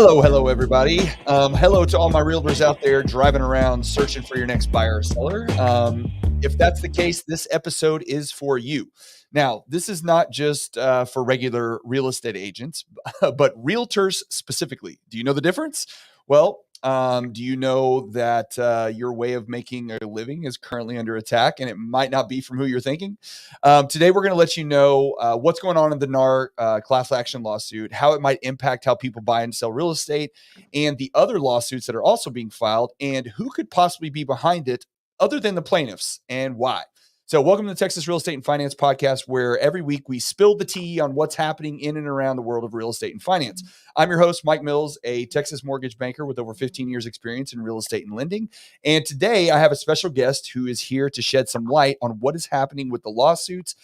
Hello, everybody. Hello to all my realtors out there driving around searching for your next buyer or seller. If that's the case, this episode is for you. Now, this is not just for regular real estate agents, but realtors specifically. Do you know the difference? Well, do you know that your way of making a living is currently under attack, and it might not be from who you're thinking? Today, we're going to let you know what's going on in the NAR class action lawsuit, how it might impact how people buy and sell real estate, and the other lawsuits that are also being filed, and who could possibly be behind it other than the plaintiffs, and why. So welcome to the Texas Real Estate and Finance Podcast, where every week we spill the tea on what's happening in and around the world of real estate and finance. I'm your host, Mike Mills, a Texas mortgage banker with over 15 years experience in real estate and lending. And today I have a special guest who is here to shed some light on what is happening with the lawsuits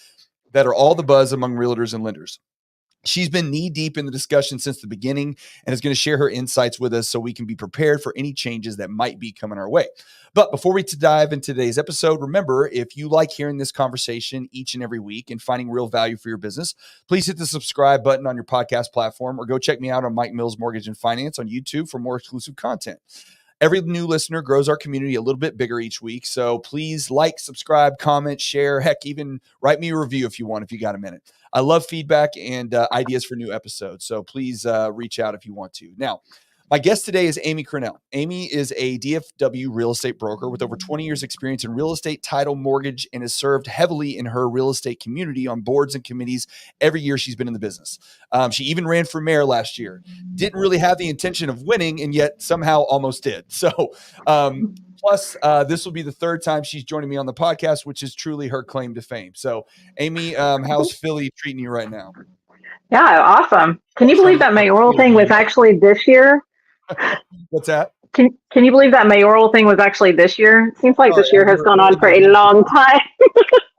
that are all the buzz among realtors and lenders. She's been knee deep in the discussion since the beginning and is going to share her insights with us so we can be prepared for any changes that might be coming our way. But before we dive into today's episode, remember, if you like hearing this conversation each and every week and finding real value for your business, please hit the subscribe button on your podcast platform or go check me out on Mike Mills Mortgage and Finance on YouTube for more exclusive content. Every new listener grows our community a little bit bigger each week. So please like, subscribe, comment, share, heck, even write me a review if you want, if you got a minute. I love feedback and ideas for new episodes. So please reach out if you want to. Now, my guest today is Amy Cearnal. Amy is a DFW real estate broker with over 20 years experience in real estate, title, mortgage, and has served heavily in her real estate community on boards and committees every year she's been in the business. She even ran for mayor last year. Didn't really have the intention of winning, and yet somehow almost did. So plus, this will be the third time she's joining me on the podcast, which is truly her claim to fame. So Amy, how's Philly treating you right now? Yeah, awesome. Can you believe that mayoral thing was actually this year? What's that? Can you believe that mayoral thing was actually this year? It seems like this year has gone on for a long time.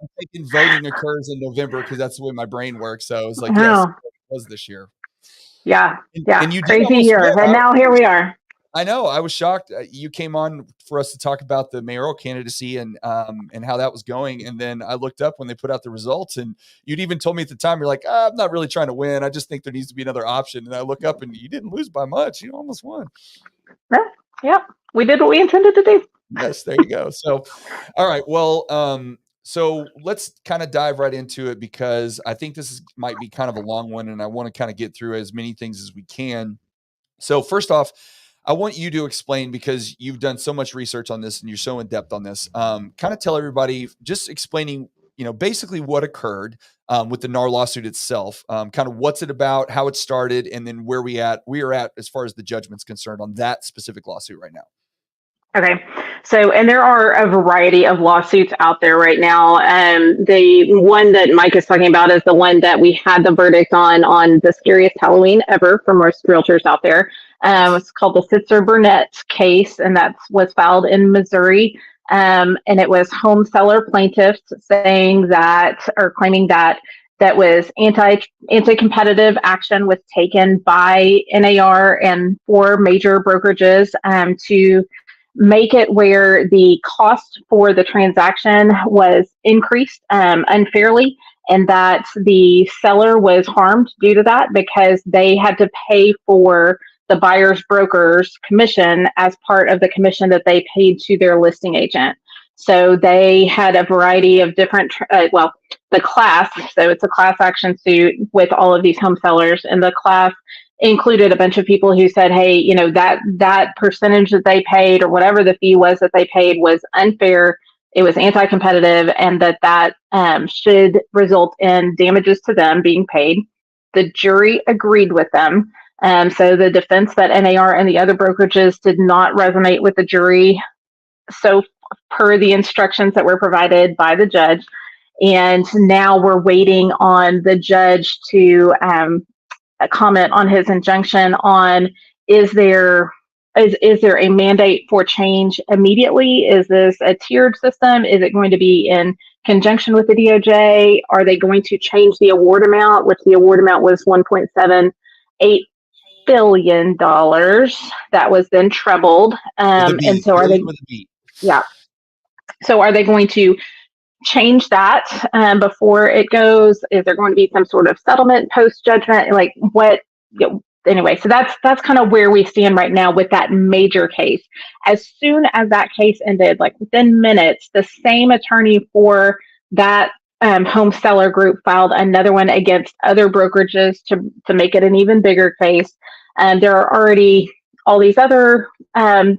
I'm thinking voting occurs in November because that's the way my brain works. So it's like, yes, it was this year. Yeah, and you crazy year. And now here we are. I know. I was shocked. You came on for us to talk about the mayoral candidacy and how that was going. And then I looked up when they put out the results, and you'd even told me at the time, you're like, I'm not really trying to win. I just think there needs to be another option. And I look up and you didn't lose by much. You almost won. Yeah. We did what we intended to do. Yes, there you go. So, all right. Well, so let's kind of dive right into it because I think this might be kind of a long one, and I want to kind of get through as many things as we can. So first off, I want you to explain, because you've done so much research on this and you're so in depth on this, kind of tell everybody, just explaining, basically what occurred with the NAR lawsuit itself, kind of what's it about, how it started, and then where we are at as far as the judgment's concerned on that specific lawsuit right now. Okay. So, and there are a variety of lawsuits out there right now. The one that Mike is talking about is the one that we had the verdict on the scariest Halloween ever for most realtors out there. It's called the Sitzer-Burnett case, and that was filed in Missouri. And it was home seller plaintiffs saying that, or claiming that was anti-competitive action was taken by NAR and 4 major brokerages to make it where the cost for the transaction was increased unfairly, and that the seller was harmed due to that because they had to pay for the buyer's broker's commission as part of the commission that they paid to their listing agent. So they had a variety of different, the class, so it's a class action suit with all of these home sellers, and the class included a bunch of people who said, hey, that percentage that they paid or whatever the fee was that they paid was unfair, it was anti-competitive, and that should result in damages to them being paid. The jury agreed with them. So the defense that NAR and the other brokerages did not resonate with the jury, so per the instructions that were provided by the judge. And now we're waiting on the judge to comment on his injunction on, is there a mandate for change immediately? Is this a tiered system? Is it going to be in conjunction with the DOJ? Are they going to change the award amount, which the award amount was $1.78 billion? That was then trebled. And so are they? Yeah. So are they going to change that before it goes? Is there going to be some sort of settlement post judgment? Like what anyway, so that's kind of where we stand right now with that major case. As soon as that case ended, like within minutes, the same attorney for that home seller group filed another one against other brokerages to make it an even bigger case. There are already all these other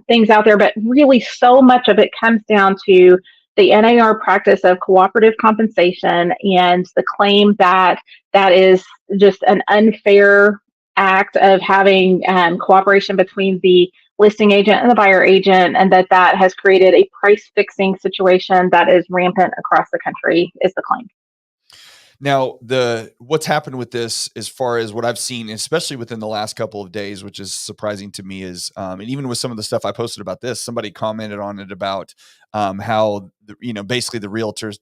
things out there, but really so much of it comes down to the NAR practice of cooperative compensation and the claim that that is just an unfair act of having cooperation between the listing agent and the buyer agent, and that has created a price fixing situation that is rampant across the country, is the claim. Now, what's happened with this, as far as what I've seen, especially within the last couple of days, which is surprising to me, is and even with some of the stuff I posted about this, somebody commented on it about how basically the realtors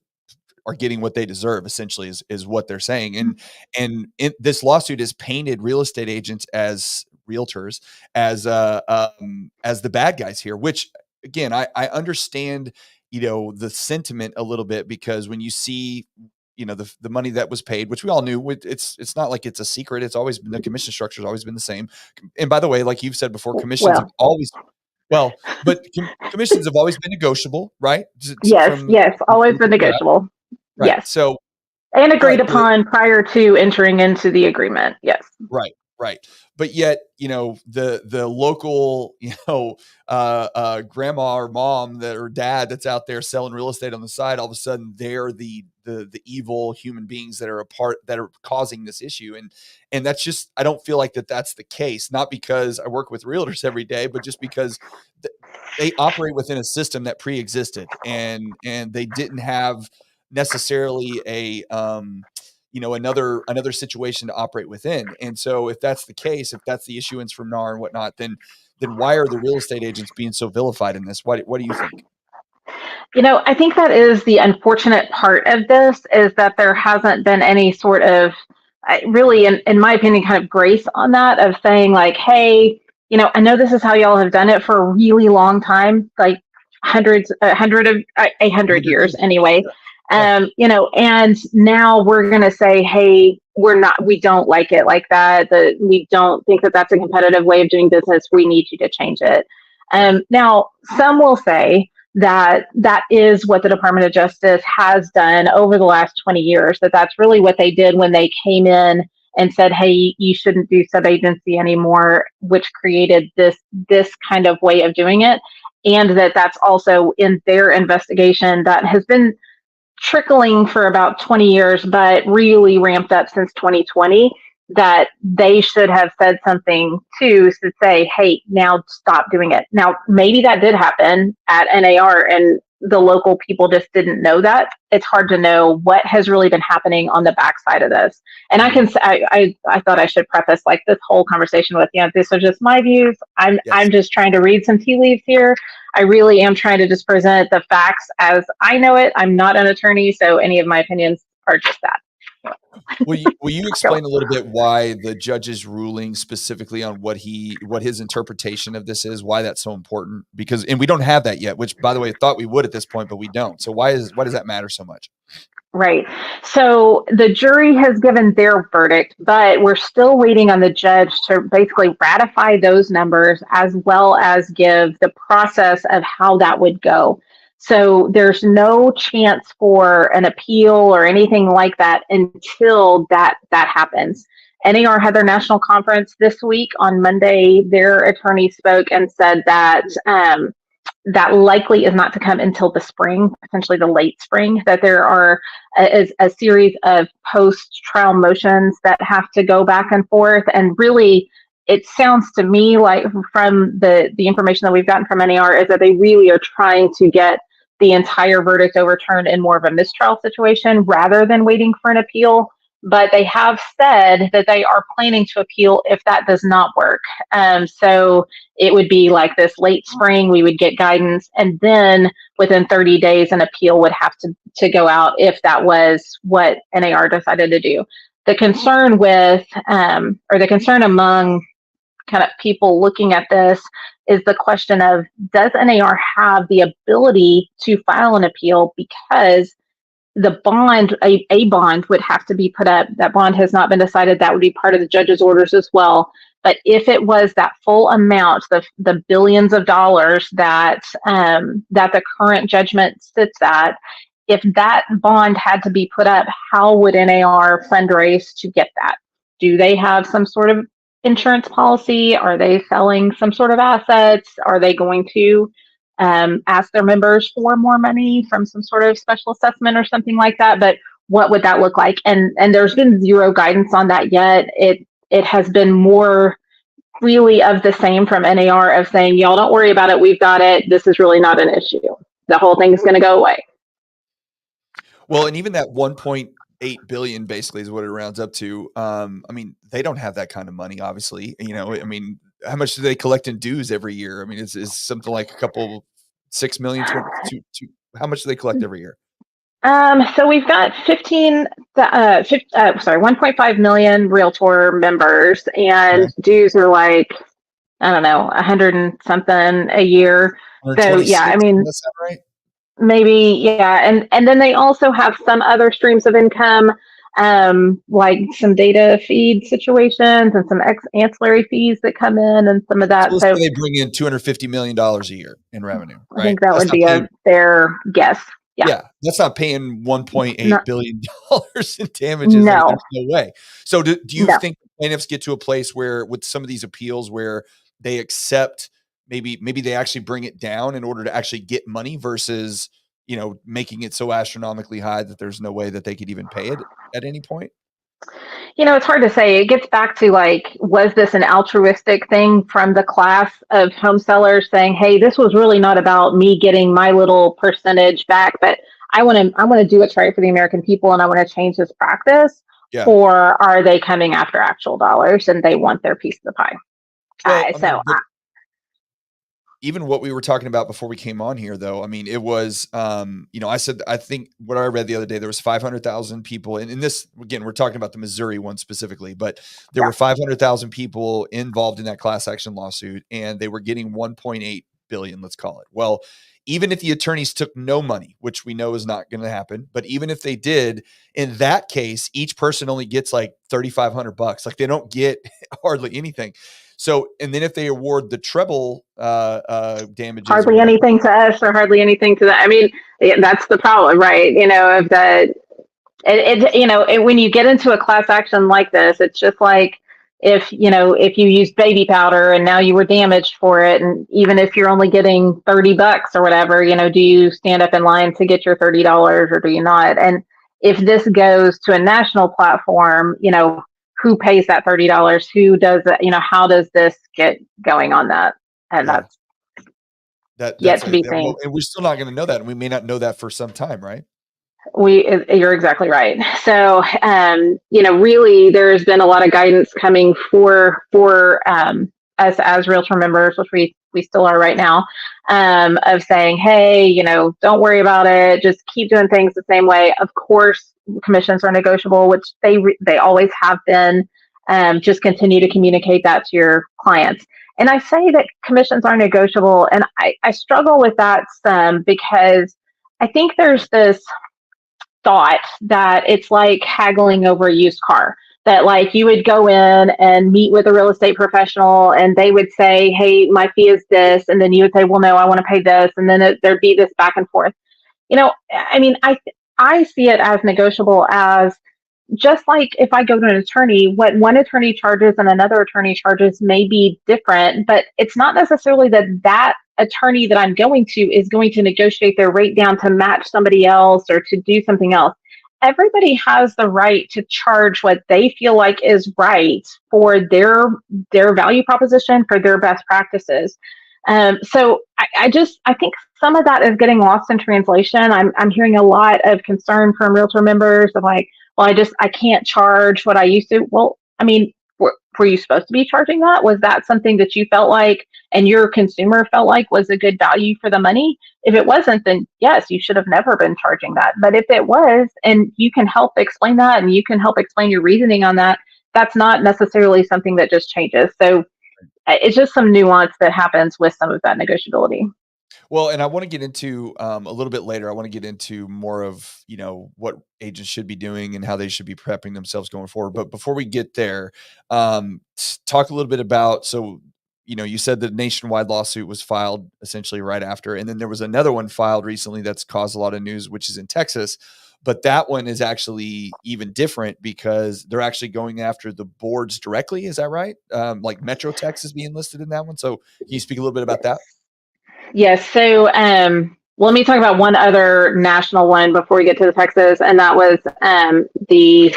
are getting what they deserve, essentially, is what they're saying. And this lawsuit has painted real estate agents as realtors as the bad guys here, which again, I understand, the sentiment a little bit, because when you see, the money that was paid, which we all knew, it's not like it's a secret. It's always been, the commission structure has always been the same. And by the way, like you've said before, commissions have always, but commissions have always been negotiable, right? Yes, always been negotiable. Right. Yes. So, and agreed upon prior to entering into the agreement. Yes. Right. But yet, the local, grandma or mom or dad that's out there selling real estate on the side, all of a sudden they're the evil human beings that are causing this issue. And that's just, I don't feel like that's the case, not because I work with realtors every day, but just because they operate within a system that pre-existed, and they didn't have necessarily another situation to operate within. And so if that's the case, if that's the issuance from NAR and whatnot, then why are the real estate agents being so vilified in this? What do you think? I think that is the unfortunate part of this, is that there hasn't been any sort of, really, in my opinion, kind of grace on that, of saying like, hey, I know this is how y'all have done it for a really long time, like 100 years anyway. And now we're going to say, hey, we don't like it like that. We don't think that that's a competitive way of doing business. We need you to change it. Now, some will say that is what the Department of Justice has done over the last 20 years, that's really what they did when they came in and said, hey, you shouldn't do sub-agency anymore, which created this kind of way of doing it. And that's also in their investigation that has been trickling for about 20 years, but really ramped up since 2020, that they should have said something to say, hey, now stop doing it. Now, maybe that did happen at NAR and the local people just didn't know that. It's hard to know what has really been happening on the backside of this. And I thought I should preface like this whole conversation with, these are just my views. I'm just trying to read some tea leaves here. I really am trying to just present the facts as I know it. I'm not an attorney, so any of my opinions are just that. Will you explain a little bit why the judge's ruling specifically on what his interpretation of this is, why that's so important? And we don't have that yet, which, by the way, I thought we would at this point, but we don't. So why does that matter so much? Right. So the jury has given their verdict, but we're still waiting on the judge to basically ratify those numbers, as well as give the process of how that would go. So there's no chance for an appeal or anything like that until that happens. NAR had their national conference this week. On Monday, their attorney spoke and said that that likely is not to come until the spring, potentially the late spring, that there are a series of post-trial motions that have to go back and forth. And really, it sounds to me like, from the information that we've gotten from NAR, is that they really are trying to get the entire verdict overturned in more of a mistrial situation rather than waiting for an appeal. But they have said that they are planning to appeal if that does not work. So it would be like this late spring, we would get guidance, and then within 30 days, an appeal would have to go out if that was what NAR decided to do. The concern with, or the concern among kind of people looking at this, is the question of, does NAR have the ability to file an appeal? Because the bond, a bond would have to be put up. That bond has not been decided. That would be part of the judge's orders as well. But if it was that full amount, the billions of dollars that that the current judgment sits at, if that bond had to be put up, how would NAR fundraise to get that? Do they have some sort of insurance policy? Are they selling some sort of assets? Are they going to ask their members for more money from some sort of special assessment or something like that? But what would that look like? And there's been zero guidance on that yet. It has been more really of the same from NAR of saying, y'all don't worry about it, we've got it. This is really not an issue. The whole thing is going to go away. Well, and even that 1.8 billion basically is what it rounds up to. I mean, they don't have that kind of money, obviously. I mean, how much do they collect in dues every year? I mean, it's something like a couple 6 million, how much do they collect every year? So we've got 1.5 million Realtor members, and dues are like, I don't know, 100 and something a year. So yeah, I mean, does that sound right? Maybe, yeah, and then they also have some other streams of income, like some data feed situations and some ancillary fees that come in, and some of that. So let's say they bring in $250 million a year in revenue, right? I think that would be a fair guess. Yeah, that's not paying $1.8 billion in damages. No. I mean, there's no way. So do you think plaintiffs get to a place where with some of these appeals where they accept maybe they actually bring it down in order to actually get money versus, making it so astronomically high that there's no way that they could even pay it at any point? It's hard to say. It gets back to like, was this an altruistic thing from the class of home sellers saying, hey, this was really not about me getting my little percentage back, but I want to do what's right for the American people, and I want to change this practice? Yeah. Or are they coming after actual dollars and they want their piece of the pie? Well, even what we were talking about before we came on here, though, I mean, it was, I think what I read the other day, there was 500,000 people. And in this, again, we're talking about the Missouri one specifically, but there were 500,000 people involved in that class action lawsuit, and they were getting 1.8 billion, let's call it. Well, even if the attorneys took no money, which we know is not going to happen, but even if they did, in that case, each person only gets like $3,500. Like, they don't get hardly anything. So, and then if they award the treble damages, hardly anything to us or hardly anything to that. I mean, that's the problem, right? Of that, when you get into a class action like this, it's just like if you used baby powder and now you were damaged for it, and even if you're only getting $30 or whatever, do you stand up in line to get your $30 or do you not? And if this goes to a national platform, who pays that $30? Who does that? How does this get going on that? And that's yet to be seen. And we're still not going to know that. And we may not know that for some time, right? You're exactly right. So, really, there's been a lot of guidance coming for us as Realtor members, which we still are right now, of saying, hey, don't worry about it. Just keep doing things the same way. Of course, commissions are negotiable, which they always have been. Just continue to communicate that to your clients. And I say that commissions are negotiable, and I struggle with that some because I think there's this thought that it's like haggling over a used car, that like you would go in and meet with a real estate professional and they would say, hey, my fee is this. And then you would say, well, no, I want to pay this. And then there'd be this back and forth. I mean, I see it as negotiable as just like if I go to an attorney, what one attorney charges and another attorney charges may be different, but it's not necessarily that attorney that I'm going to is going to negotiate their rate down to match somebody else or to do something else. Everybody has the right to charge what they feel like is right for their value proposition, for their best practices. So I think some of that is getting lost in translation. I'm hearing a lot of concern from Realtor members of like, well, I can't charge what I used to. Well, I mean, were you supposed to be charging that? Was that something that you felt like and your consumer felt like was a good value for the money? If it wasn't, then yes, you should have never been charging that. But if it was, and you can help explain that and you can help explain your reasoning on that, that's not necessarily something that just changes. So it's just some nuance that happens with some of that negotiability. Well, and I want to get into a little bit later. I want to get into more of what agents should be doing and how they should be prepping themselves going forward. But before we get there, talk a little bit about you said the nationwide lawsuit was filed essentially right after, and then there was another one filed recently that's caused a lot of news, which is in Texas. But that one is actually even different because they're actually going after the boards directly. Is that right? Like Metro Tex is being listed in that one. So can you speak a little bit about that? Yes. So let me talk about one other national one before we get to the Texas, and that was the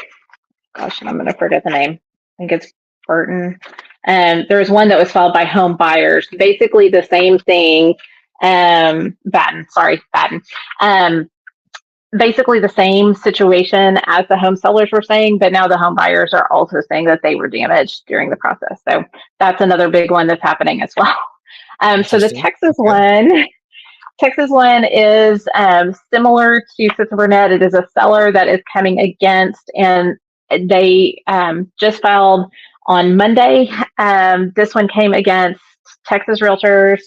gosh, I'm going to forget the name. I think it's Burton. There was one that was filed by home buyers, basically the same thing. Batten. Basically the same situation as the home sellers were saying, but now the home buyers are also saying that they were damaged during the process. So that's another big one that's happening as well. So the Texas one is similar to Sister Burnett. It is a seller that is coming against, and they just filed on Monday. This one came against Texas Realtors.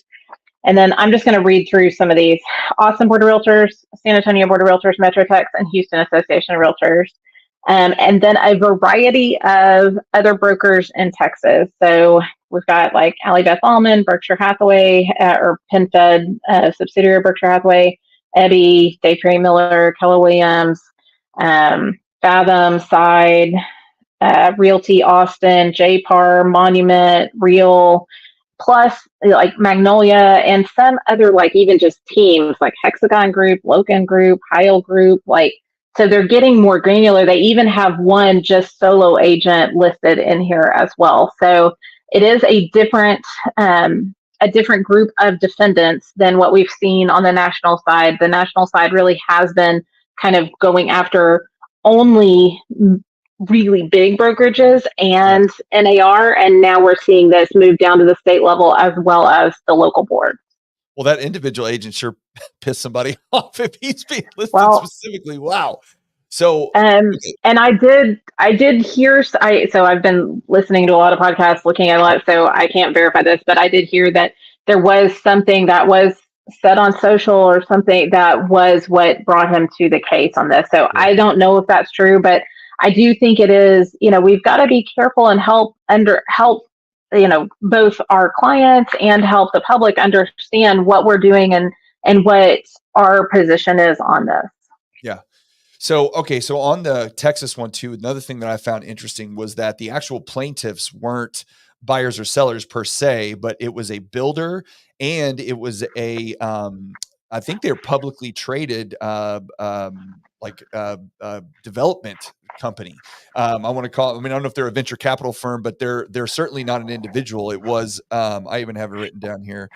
And then I'm just going to read through some of these. Austin Board of Realtors, San Antonio Board of Realtors, Metro Tex, and Houston Association of Realtors. And then a variety of other brokers in Texas. So we've got like Allie Beth Allman, Berkshire Hathaway, or PenFed, subsidiary of Berkshire Hathaway, Ebby, Dave Trey Miller, Keller Williams, Fathom, Side, Realty Austin, JPAR, Monument, Real, plus like Magnolia and some other like even just teams like Hexagon Group, Locan Group, Heil Group, like so they're getting more granular. They even have one just solo agent listed in here as well. So it is a different group of defendants than what we've seen on the national side. The national side really has been kind of going after only really big brokerages and NAR, and now we're seeing this move down to the state level as well as the local board. Well, that individual agent sure pissed somebody off if he's being listed specifically. Wow. So, and I did hear, so I've been listening to a lot of podcasts, looking at a lot, so I can't verify this, but I did hear that there was something that was said on social or something that was what brought him to the case on this. So I don't know if that's true, but I do think it is, we've got to be careful and help both our clients and help the public understand what we're doing and what our position is on this. Yeah. So, okay. So on the Texas one too, another thing that I found interesting was that the actual plaintiffs weren't buyers or sellers per se, but it was a builder and it was I think they're publicly traded, development company. I want to call it, I don't know if they're a venture capital firm, but they're certainly not an individual. It was, I even have it written down here.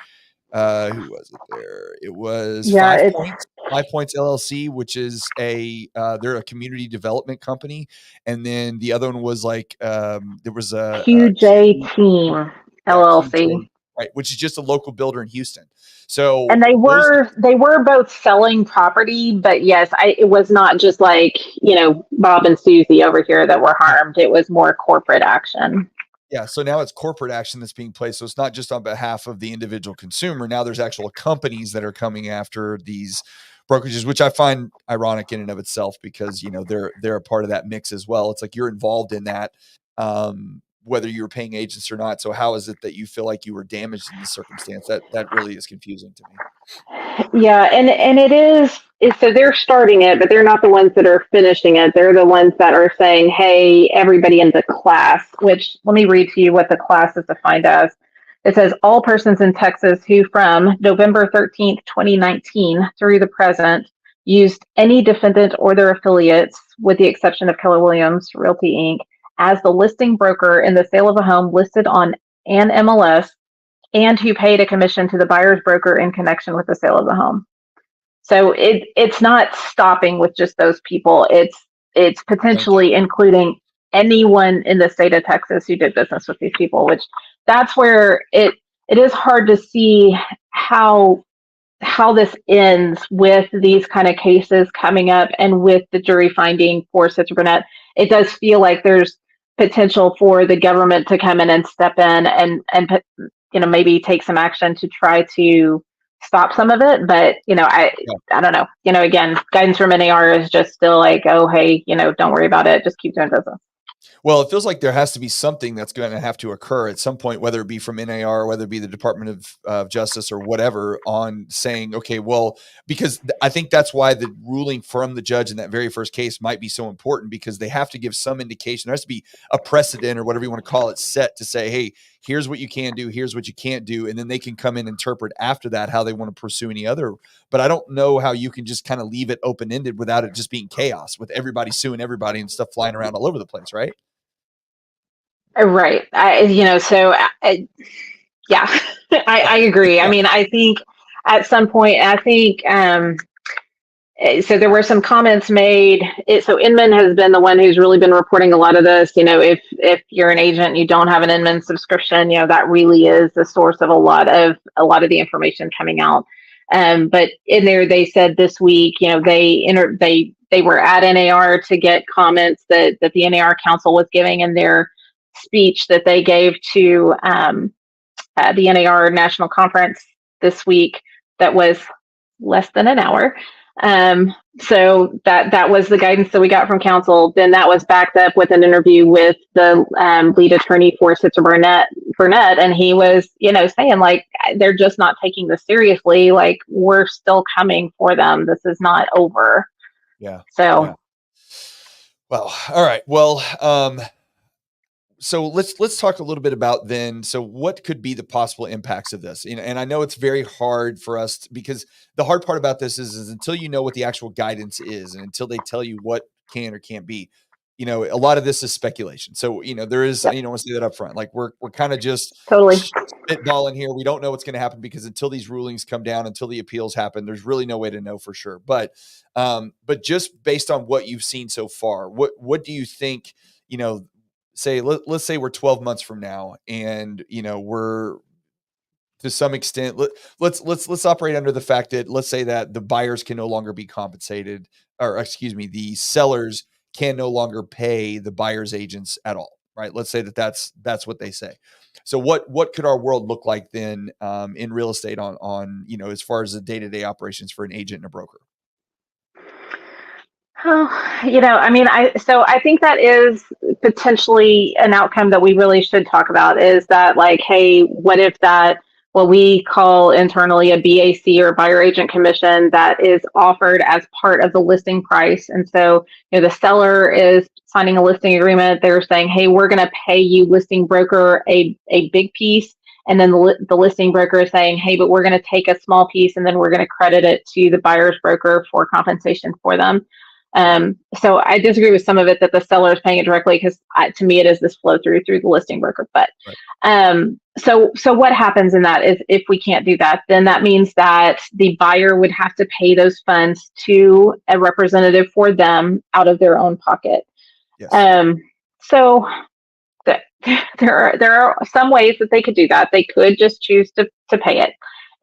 Who was it there? It was 5 Points LLC, which is they're a community development company. And then the other one was like, there was a QJ Team LLC. QJ, right, which is just a local builder in Houston. So, and they were both selling property, but yes, it was not just like, Bob and Susie over here that were harmed. It was more corporate action. Yeah. So now it's corporate action that's being played. So it's not just on behalf of the individual consumer. Now there's actual companies that are coming after these brokerages, which I find ironic in and of itself because, they're a part of that mix as well. It's like you're involved in that, whether you were paying agents or not. So how is it that you feel like you were damaged in this circumstance? That really is confusing to me. Yeah. And it is, so they're starting it, but they're not the ones that are finishing it. They're the ones that are saying, hey, everybody in the class, which let me read to you what the class is defined as. It says all persons in Texas who from November 13th, 2019 through the present used any defendant or their affiliates, with the exception of Keller Williams Realty Inc., as the listing broker in the sale of a home listed on an MLS, and who paid a commission to the buyer's broker in connection with the sale of the home. So it's not stopping with just those people. It's potentially including anyone in the state of Texas who did business with these people, which that's where it is hard to see how this ends with these kind of cases coming up and with the jury finding for Sister Burnett. It does feel like there's potential for the government to come in and step in and maybe take some action to try to stop some of it. But, Yeah. I don't know, again, guidance from NAR is just still like, oh, hey, don't worry about it. Just keep doing business. Well, it feels like there has to be something that's going to have to occur at some point, whether it be from NAR, whether it be the Department of Justice or whatever, on saying, okay, well, because I think that's why the ruling from the judge in that very first case might be so important, because they have to give some indication. There has to be a precedent or whatever you want to call it set to say, hey, here's what you can do, here's what you can't do. And then they can come in and interpret after that how they want to pursue any other. But I don't know how you can just kind of leave it open-ended without it just being chaos with everybody suing everybody and stuff flying around all over the place, right? Right. Yeah, I agree. I mean, I think at some point, so there were some comments made. So Inman has been the one who's really been reporting a lot of this. If you're an agent and you don't have an Inman subscription, that really is the source of a lot of the information coming out. But in there, they said this week, they were at NAR to get comments that the NAR council was giving in their speech that they gave to the NAR National Conference this week. That was less than an hour. So that was the guidance that we got from counsel. Then that was backed up with an interview with the lead attorney for Sitzer Burnett, and he was, saying like they're just not taking this seriously. Like, we're still coming for them. This is not over. Yeah. So. Yeah. Well, all right. Well, so let's talk a little bit about then. So what could be the possible impacts of this? And I know it's very hard for us because the hard part about this is until you know what the actual guidance is and until they tell you what can or can't be, a lot of this is speculation. So, there is, Yep. I want to say that up front, like we're kind of just Totally spitballing here. We don't know what's going to happen because until these rulings come down, until the appeals happen, there's really no way to know for sure. But just based on what you've seen so far, what do you think, let's say we're 12 months from now and, we're to some extent, let's operate under the fact that let's say that the buyers can no longer be compensated, or excuse me, the sellers can no longer pay the buyer's agents at all. Right. Let's say that's what they say. So what could our world look like then in real estate on, as far as the day-to-day operations for an agent and a broker? Oh, I think that is potentially an outcome that we really should talk about, is that like, hey, what if what we call internally a BAC or buyer agent commission that is offered as part of the listing price. And so, the seller is signing a listing agreement. They're saying, hey, we're going to pay you, listing broker, a big piece. And then the listing broker is saying, hey, but we're going to take a small piece and then we're going to credit it to the buyer's broker for compensation for them. So I disagree with some of it that the seller is paying it directly, because to me it is this flow through the listing broker. But so what happens in that is, if we can't do that, then that means that the buyer would have to pay those funds to a representative for them out of their own pocket. Yes. So there are some ways that they could do that. They could just choose to pay it.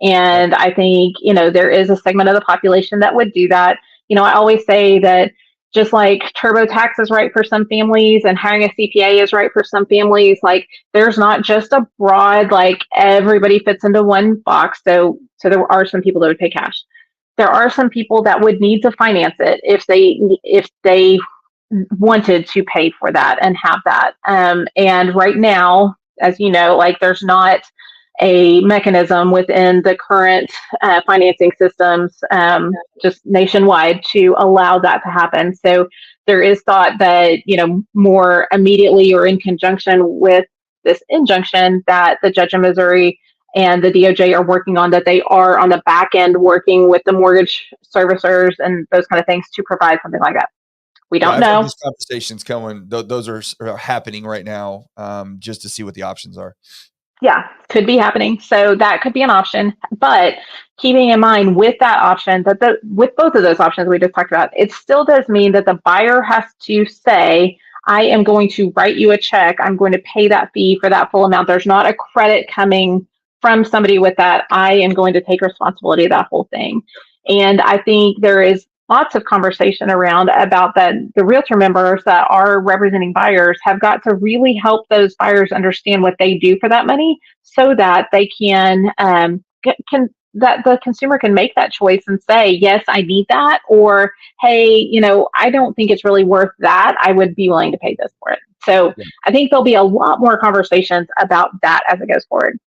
And I think, there is a segment of the population that would do that. I always say that just like TurboTax is right for some families and hiring a CPA is right for some families, like there's not just a broad, like everybody fits into one box. So there are some people that would pay cash. There are some people that would need to finance it if they wanted to pay for that and have that. And right now, as you know, like there's not a mechanism within the current financing systems, just nationwide, to allow that to happen. So there is thought that, more immediately or in conjunction with this injunction that the judge in Missouri and the DOJ are working on, that they are on the back end working with the mortgage servicers and those kind of things to provide something like that. We don't know. These conversations going; those are happening right now, just to see what the options are. Yeah, could be happening. So that could be an option. But keeping in mind with that option, with both of those options we just talked about, it still does mean that the buyer has to say, I am going to write you a check. I'm going to pay that fee for that full amount. There's not a credit coming from somebody with that. I am going to take responsibility of that whole thing. And I think there is lots of conversation around about that. The realtor members that are representing buyers have got to really help those buyers understand what they do for that money, so that they can that the consumer can make that choice and say, yes, I need that, or hey, I don't think it's really worth that. I would be willing to pay this for it. So Yeah. I think there'll be a lot more conversations about that as it goes forward.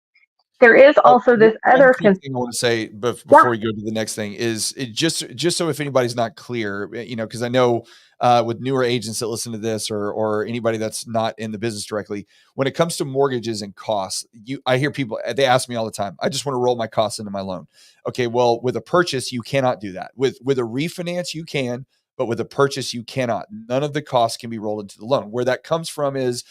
There is also this One other quick thing I want to say yeah, before we go to the next thing is it just so if anybody's not clear, because I know with newer agents that listen to this or anybody that's not in the business directly, when it comes to mortgages and costs, I hear people, they ask me all the time, I just want to roll my costs into my loan. Okay, well, with a purchase, you cannot do that. With a refinance, you can, but with a purchase, you cannot. None of the costs can be rolled into the loan. Where that comes from is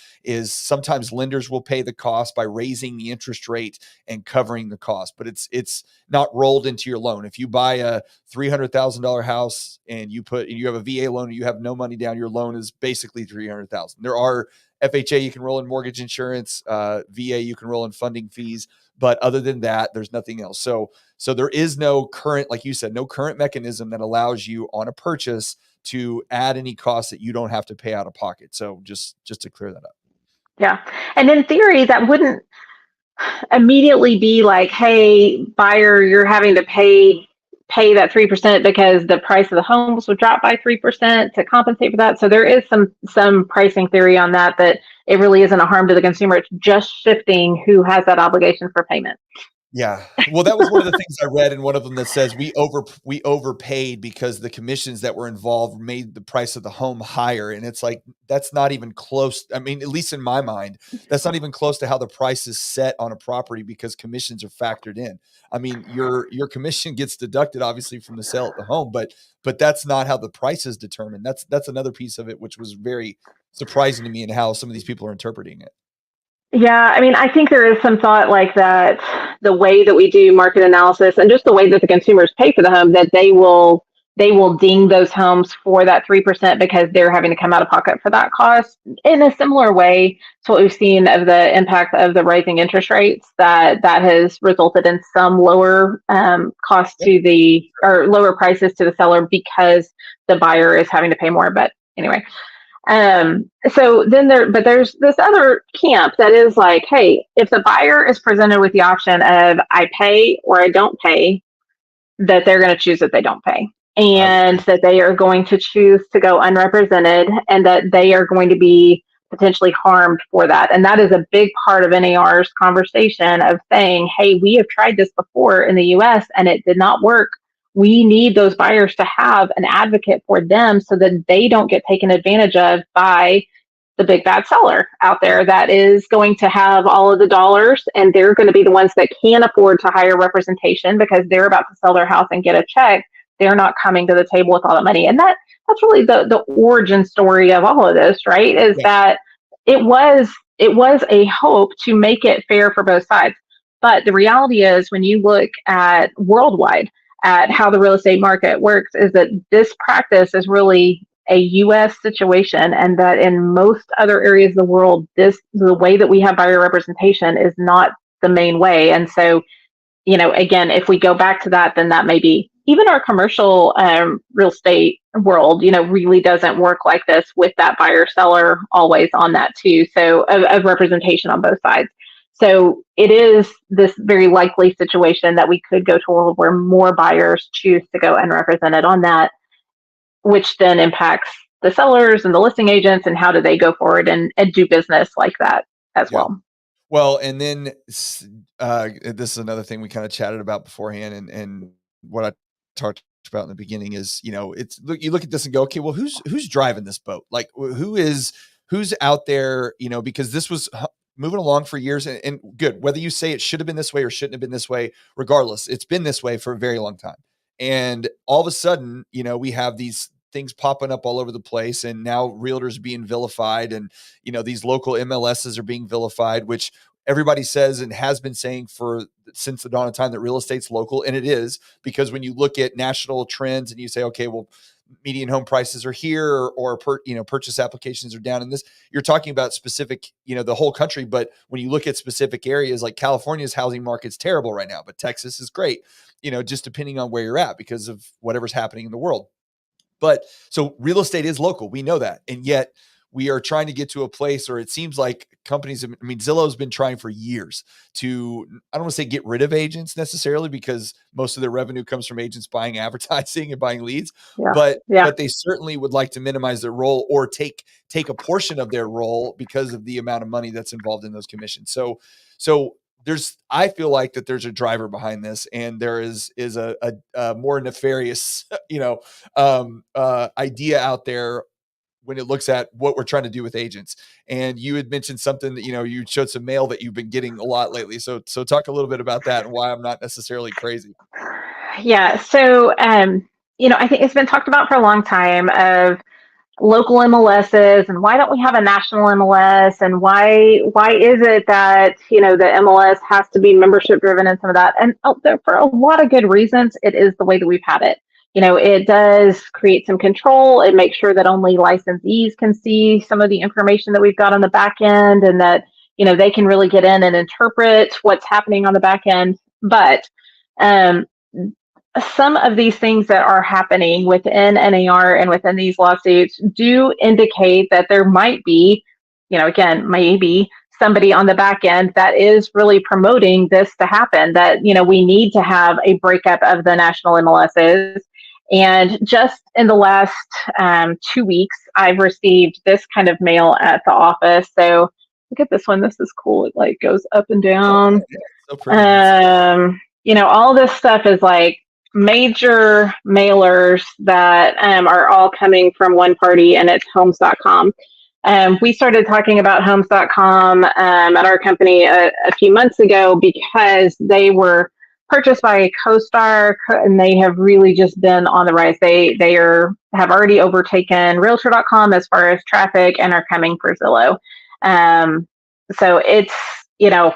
sometimes lenders will pay the cost by raising the interest rate and covering the cost, but it's not rolled into your loan. If you buy a $300,000 house and you have a VA loan and you have no money down, your loan is basically $300,000. There are FHA you can roll in mortgage insurance, VA you can roll in funding fees, but other than that, there's nothing else. So there is no current, like you said, no current mechanism that allows you on a purchase to add any costs that you don't have to pay out of pocket. So just to clear that up. yeah. And in theory, that wouldn't immediately be like, hey, buyer, you're having to pay that 3% because the price of the homes would drop by 3% to compensate for that. So there is some pricing theory on that it really isn't a harm to the consumer. It's just shifting who has that obligation for payment. Yeah. Well, that was one of the things I read in one of them that says we overpaid because the commissions that were involved made the price of the home higher. And it's like, that's not even close. I mean, at least in my mind, that's not even close to how the price is set on a property because commissions are factored in. I mean, your commission gets deducted obviously from the sale of the home, but that's not how the price is determined. That's another piece of it, which was very surprising to me and how some of these people are interpreting it. Yeah, I mean, I think there is some thought like that, the way that we do market analysis and just the way that the consumers pay for the home, that they will ding those homes for that 3% because they're having to come out of pocket for that cost. In a similar way to what we've seen of the impact of the rising interest rates, that has resulted in some lower cost to the or lower prices to the seller because the buyer is having to pay more. But anyway, so then there's this other camp that is like, hey, if the buyer is presented with the option of I pay or I don't pay, that they're going to choose that they don't pay, I would and agree. that they are going to choose to go unrepresented, and that they are going to be potentially harmed for that. And that is a big part of NAR's conversation of saying, hey, we have tried this before in the US and it did not work. We need those buyers to have an advocate for them so that they don't get taken advantage of by the big bad seller out Yeah. there that is going to have all of the dollars, and they're going to be the ones that can afford to hire representation because they're about to sell their house and get a check. They're not coming to the table with all that money. And that's really the origin story of all of this, right? Is Yeah. that it was a hope to make it fair for both sides. But the reality is, when you look at worldwide at how the real estate market works, is that this practice is really a US situation, and that in most other areas of the world, the way that we have buyer representation is not the main way. And so, again, if we go back to that, then that may be even our commercial real estate world, really doesn't work like this with that buyer seller always on that too. So of representation on both sides. So it is this very likely situation that we could go to a world where more buyers choose to go unrepresented on that, which then impacts the sellers and the listing agents and how do they go forward and do business like that as Yeah. well. Well, and then this is another thing we kind of chatted about beforehand, and what I talked about in the beginning is, it's look, you look at this and go, okay, well, who's driving this boat? Like, who's out there? Because this was moving along for years, and good. Whether you say it should have been this way or shouldn't have been this way, regardless, it's been this way for a very long time. And all of a sudden, we have these things popping up all over the place, and now realtors being vilified, and these local MLSs are being vilified, which everybody says and has been saying for since the dawn of time that real estate's local, and it is, because when you look at national trends and you say, okay, well, median home prices are here, or purchase applications are down in this, you're talking about specific, the whole country. But when you look at specific areas, like California's housing market's terrible right now, but Texas is great, just depending on where you're at because of whatever's happening in the world. But so real estate is local. We know that. And yet we are trying to get to a place, or it seems like companies, I mean, Zillow's been trying for years to, I don't want to say get rid of agents necessarily, because most of their revenue comes from agents buying advertising and buying leads, Yeah. but Yeah. they certainly would like to minimize their role, or take a portion of their role because of the amount of money that's involved in those commissions. So I feel like that there's a driver behind this, and there is a more nefarious, idea out there when it looks at what we're trying to do with agents. And you had mentioned something that, you showed some mail that you've been getting a lot lately. So talk a little bit about that and why I'm not necessarily crazy. Yeah. So, I think it's been talked about for a long time of local MLSs, and why don't we have a national MLS, and why is it that the MLS has to be membership driven and some of that, and for a lot of good reasons it is the way that we've had it. It does create some control. It makes sure that only licensees can see some of the information that we've got on the back end, and that they can really get in and interpret what's happening on the back end. But um, some of these things that are happening within NAR and within these lawsuits do indicate that there might be, again, maybe somebody on the back end that is really promoting this to happen, that, we need to have a breakup of the national MLSs. And just in the last 2 weeks, I've received this kind of mail at the office. So look at this one. This is cool. It like goes up and Oh, down. yeah, so pretty. All this stuff is like major mailers that are all coming from one party, and it's homes.com. We started talking about homes.com at our company a few months ago because they were purchased by CoStar, and they have really just been on the rise. They have already overtaken realtor.com as far as traffic, and are coming for Zillow. So it's, to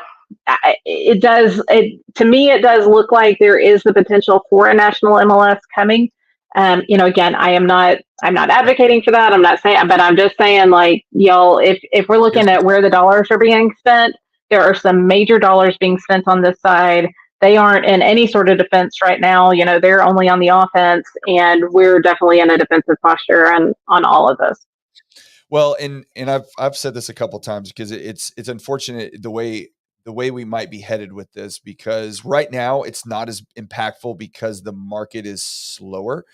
me, it does look like there is the potential for a national MLS coming. Again, I'm not advocating for that. I'm not saying, but I'm just saying, like, y'all, if we're looking at where the dollars are being spent, there are some major dollars being spent on this side. They aren't in any sort of defense right now. They're only on the offense, and we're definitely in a defensive posture on all of this. Well, and I've said this a couple of times, because it's unfortunate the way we might be headed with this, because right now it's not as impactful because the market is slower,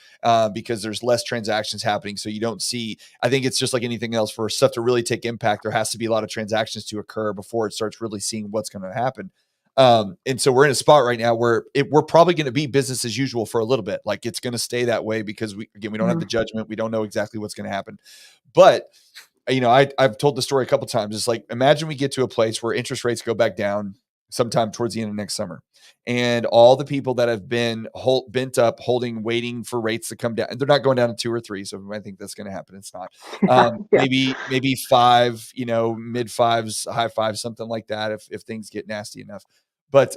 because there's less transactions happening. So you don't see, I think it's just like anything else, for stuff to really take impact, there has to be a lot of transactions to occur before it starts really seeing what's going to happen. And so we're in a spot right now where we're probably going to be business as usual for a little bit. Like, it's going to stay that way because we don't have the judgment. We don't know exactly what's going to happen. But I've told the story a couple of times. It's like, imagine we get to a place where interest rates go back down sometime towards the end of next summer, and all the people that have been bent up, waiting for rates to come down, and they're not going down to 2 or 3. So I think that's going to happen. It's not. Yeah. Maybe 5, mid 5s, high 5s, something like that, if things get nasty enough. But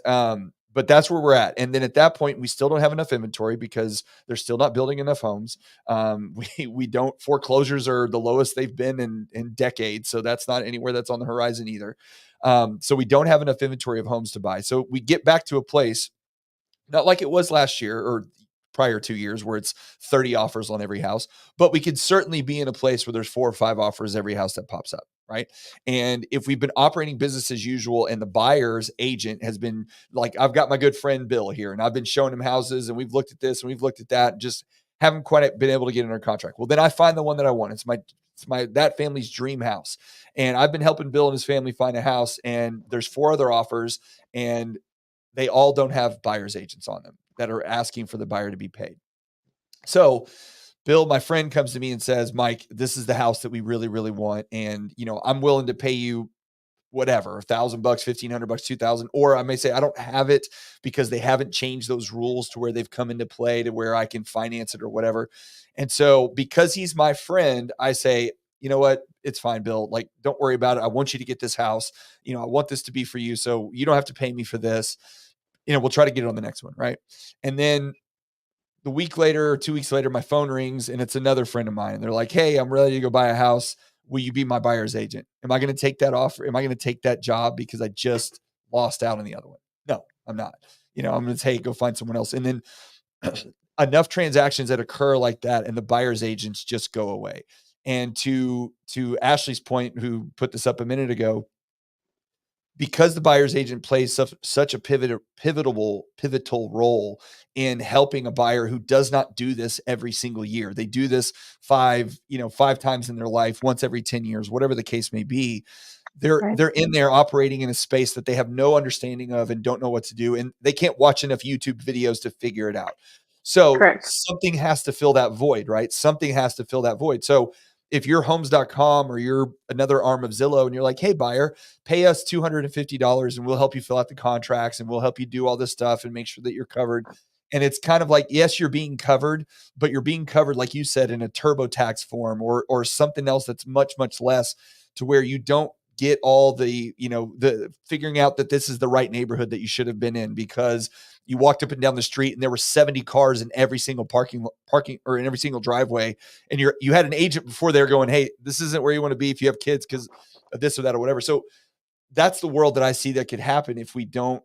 that's where we're at. And then at that point, we still don't have enough inventory because they're still not building enough homes. We don't, foreclosures are the lowest they've been in decades. So that's not anywhere that's on the horizon either. So we don't have enough inventory of homes to buy. So we get back to a place, not like it was last year or prior 2 years, where it's 30 offers on every house, but we could certainly be in a place where there's 4 or 5 offers every house that pops up. Right. And if we've been operating business as usual, and the buyer's agent has been like, I've got my good friend Bill here, and I've been showing him houses, and we've looked at this and we've looked at that, and just haven't quite been able to get under contract. Well, then I find the one that I want. It's that family's dream house. And I've been helping Bill and his family find a house, and there's 4 other offers, and they all don't have buyer's agents on them that are asking for the buyer to be paid. So Bill, my friend, comes to me and says, Mike, this is the house that we really, really want. And, I'm willing to pay you whatever, $1,000, $1,500, 2,000, or I may say, I don't have it because they haven't changed those rules to where they've come into play to where I can finance it or whatever. And so because he's my friend, I say, you know what? It's fine, Bill. Like, don't worry about it. I want you to get this house. I want this to be for you. So you don't have to pay me for this. We'll try to get it on the next one. Right. And then the week later or 2 weeks later, my phone rings, and it's another friend of mine. They're like, hey, I'm ready to go buy a house. Will you be my buyer's agent? Am I going to take that offer? Am I going to take that job because I just lost out on the other one? No, I'm not. I'm going to go find someone else. And then enough transactions that occur like that, and the buyer's agents just go away. And to Ashley's point, who put this up a minute ago, because the buyer's agent plays such a pivotal role in helping a buyer who does not do this every single year. They do this five times in their life, once every 10 years, whatever the case may be. They're in there operating in a space that they have no understanding of and don't know what to do. And they can't watch enough YouTube videos to figure it out. So something has to fill that void, right? Something has to fill that void. So if you're homes.com or you're another arm of Zillow and you're like, hey, buyer, pay us $250 and we'll help you fill out the contracts and we'll help you do all this stuff and make sure that you're covered. And it's kind of like, yes, you're being covered, but you're being covered, like you said, in a TurboTax form or something else that's much, much less, to where you don't get all the, the figuring out that this is the right neighborhood that you should have been in because you walked up and down the street and there were 70 cars in every single parking or in every single driveway. And you had an agent before there going, hey, this isn't where you want to be if you have kids because of this or that or whatever. So that's the world that I see that could happen if we don't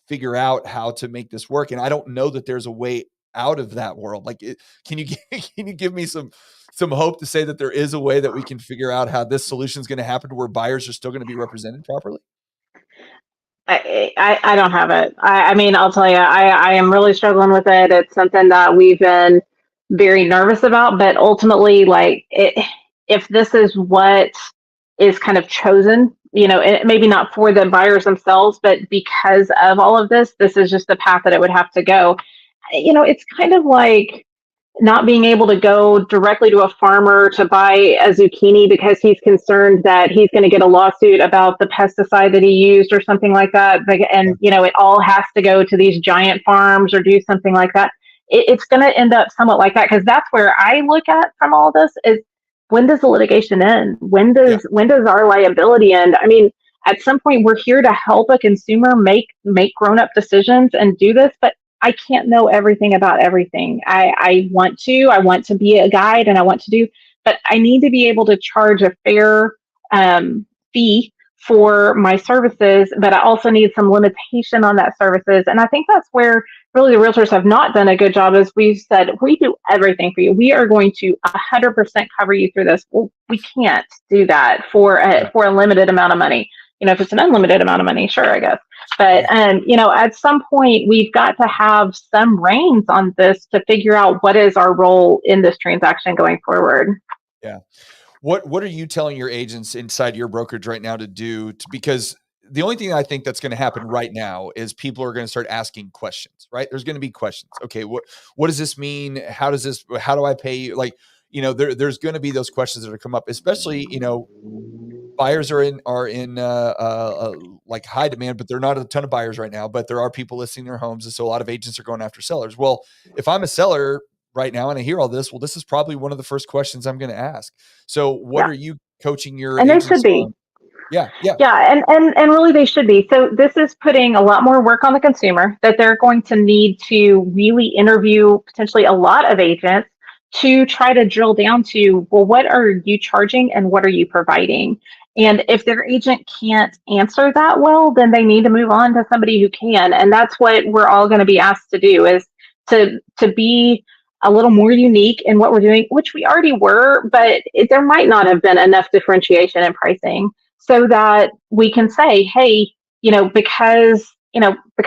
figure out how to make this work. And I don't know that there's a way out of that world. Like, can you give me some hope to say that there is a way that we can figure out how this solution is going to happen to where buyers are still going to be represented properly? I don't have it. I mean, I'll tell you, I am really struggling with it. It's something that we've been very nervous about, but ultimately, if this is what is kind of chosen, maybe not for the buyers themselves, but because of all of this is just the path that it would have to go. It's kind of like not being able to go directly to a farmer to buy a zucchini because he's concerned that he's going to get a lawsuit about the pesticide that he used or something like that. And, it all has to go to these giant farms or do something like that. It's going to end up somewhat like that, because that's where I look at from all this is, when does the litigation end? When does our liability end? I mean, at some point we're here to help a consumer make grown-up decisions and do this, but I can't know everything about everything. I want to be a guide and I want to do, but I need to be able to charge a fair fee for my services, but I also need some limitation on that services. And I think that's where really the realtors have not done a good job, is we've said, we do everything for you. We are going to 100% cover you through this. Well, we can't do that for a limited amount of money. If it's an unlimited amount of money, sure, I guess. But, at some point, we've got to have some reins on this to figure out what is our role in this transaction going forward. Yeah. What are you telling your agents inside your brokerage right now to do? Because the only thing I think that's going to happen right now is people are going to start asking questions, right? There's going to be questions. Okay, what does this mean? How do I pay you? Like, there's going to be those questions that are come up, especially, buyers are in like high demand, but there are not a ton of buyers right now, but there are people listing their homes. And so a lot of agents are going after sellers. Well, if I'm a seller right now and I hear all this, well, this is probably one of the first questions I'm going to ask. So what are you coaching your agents they should be on? Yeah. And really they should be. So this is putting a lot more work on the consumer, that they're going to need to really interview potentially a lot of agents to try to drill down to, well, what are you charging and what are you providing? And if their agent can't answer that well, then they need to move on to somebody who can. And that's what we're all going to be asked to do, is to be a little more unique in what we're doing, which we already were, but there might not have been enough differentiation in pricing, so that we can say, hey, because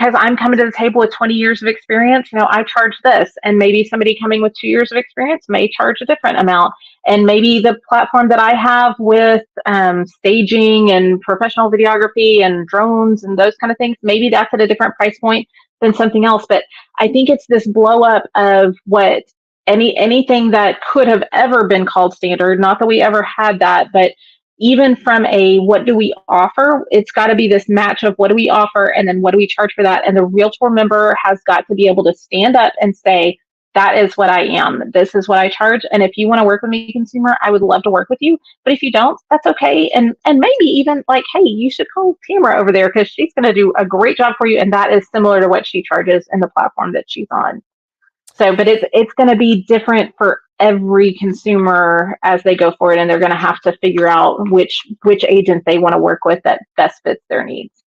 I'm coming to the table with 20 years of experience, I charge this, and maybe somebody coming with 2 years of experience may charge a different amount. And maybe the platform that I have with staging and professional videography and drones and those kind of things, maybe that's at a different price point than something else. But I think it's this blow up of what anything that could have ever been called standard. Not that we ever had that, but even from a what do we offer, it's got to be this match of what do we offer and then what do we charge for that. And the realtor member has got to be able to stand up and say, that is what I am. This is what I charge. And if you want to work with me, consumer, I would love to work with you. But if you don't, that's okay. And maybe even like, hey, you should call Tamara over there because she's going to do a great job for you. And that is similar to what she charges in the platform that she's on. So, but it's going to be different for every consumer as they go forward. And they're going to have to figure out which agent they want to work with that best fits their needs.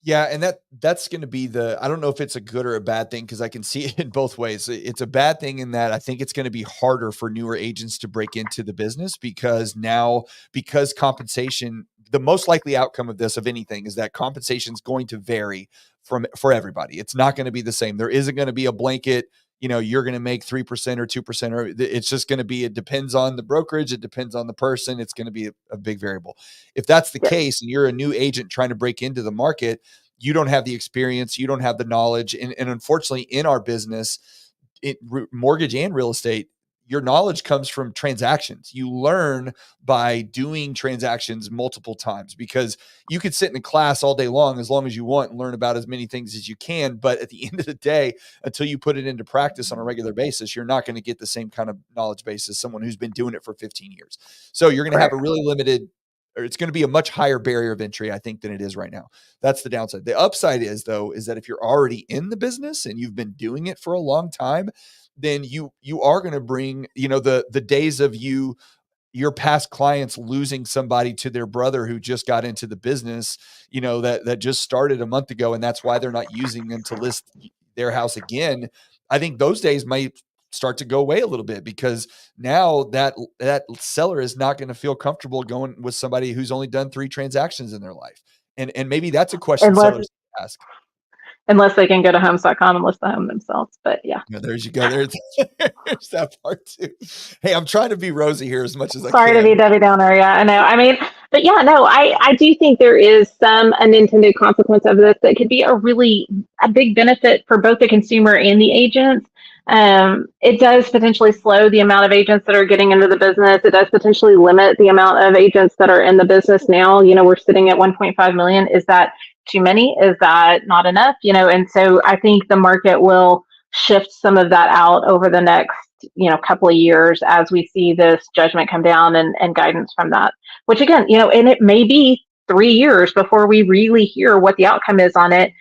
Yeah, and that's going to be I don't know if it's a good or a bad thing because I can see it in both ways. It's a bad thing in that I think it's going to be harder for newer agents to break into the business because compensation, the most likely outcome of this of anything is that compensation is going to vary for everybody. It's not going to be the same. There isn't going to be a blanket, you're going to make 3% or 2%, or it's just going to be, it depends on the brokerage. It depends on the person. It's going to be a big variable. If that's the Yes. case and you're a new agent trying to break into the market, you don't have the experience, you don't have the knowledge. And unfortunately, in our business, mortgage and real estate, your knowledge comes from transactions. You learn by doing transactions multiple times because you could sit in a class all day long as you want and learn about as many things as you can. But at the end of the day, until you put it into practice on a regular basis, you're not going to get the same kind of knowledge base as someone who's been doing it for 15 years. So you're going to have a Correct. really limited, or it's going to be a much higher barrier of entry, I think, than it is right now. That's the downside. The upside is that if you're already in the business and you've been doing it for a long time, then you are going to bring, the days of your past clients losing somebody to their brother who just got into the business, that just started a month ago, and that's why they're not using them to list their house again. I think those days might start to go away a little bit because now that seller is not going to feel comfortable going with somebody who's only done 3 transactions in their life. And maybe that's a question Unless sellers ask. unless they can go to homes.com and list the home themselves. But yeah. There you go. There's that part too. Hey, I'm trying to be rosy here as much as I Sorry to be can. Debbie Downer. Yeah, I know. I mean, but yeah, no, I do think there is some unintended consequence of this that could be a big benefit for both the consumer and the agents. It does potentially slow the amount of agents that are getting into the business. It does potentially limit the amount of agents that are in the business now. We're sitting at 1.5 million. Is that too many? Is that not enough? And so I think the market will shift some of that out over the next couple of years as we see this judgment come down and guidance from that, which again, and it may be 3 years before we really hear what the outcome is on it.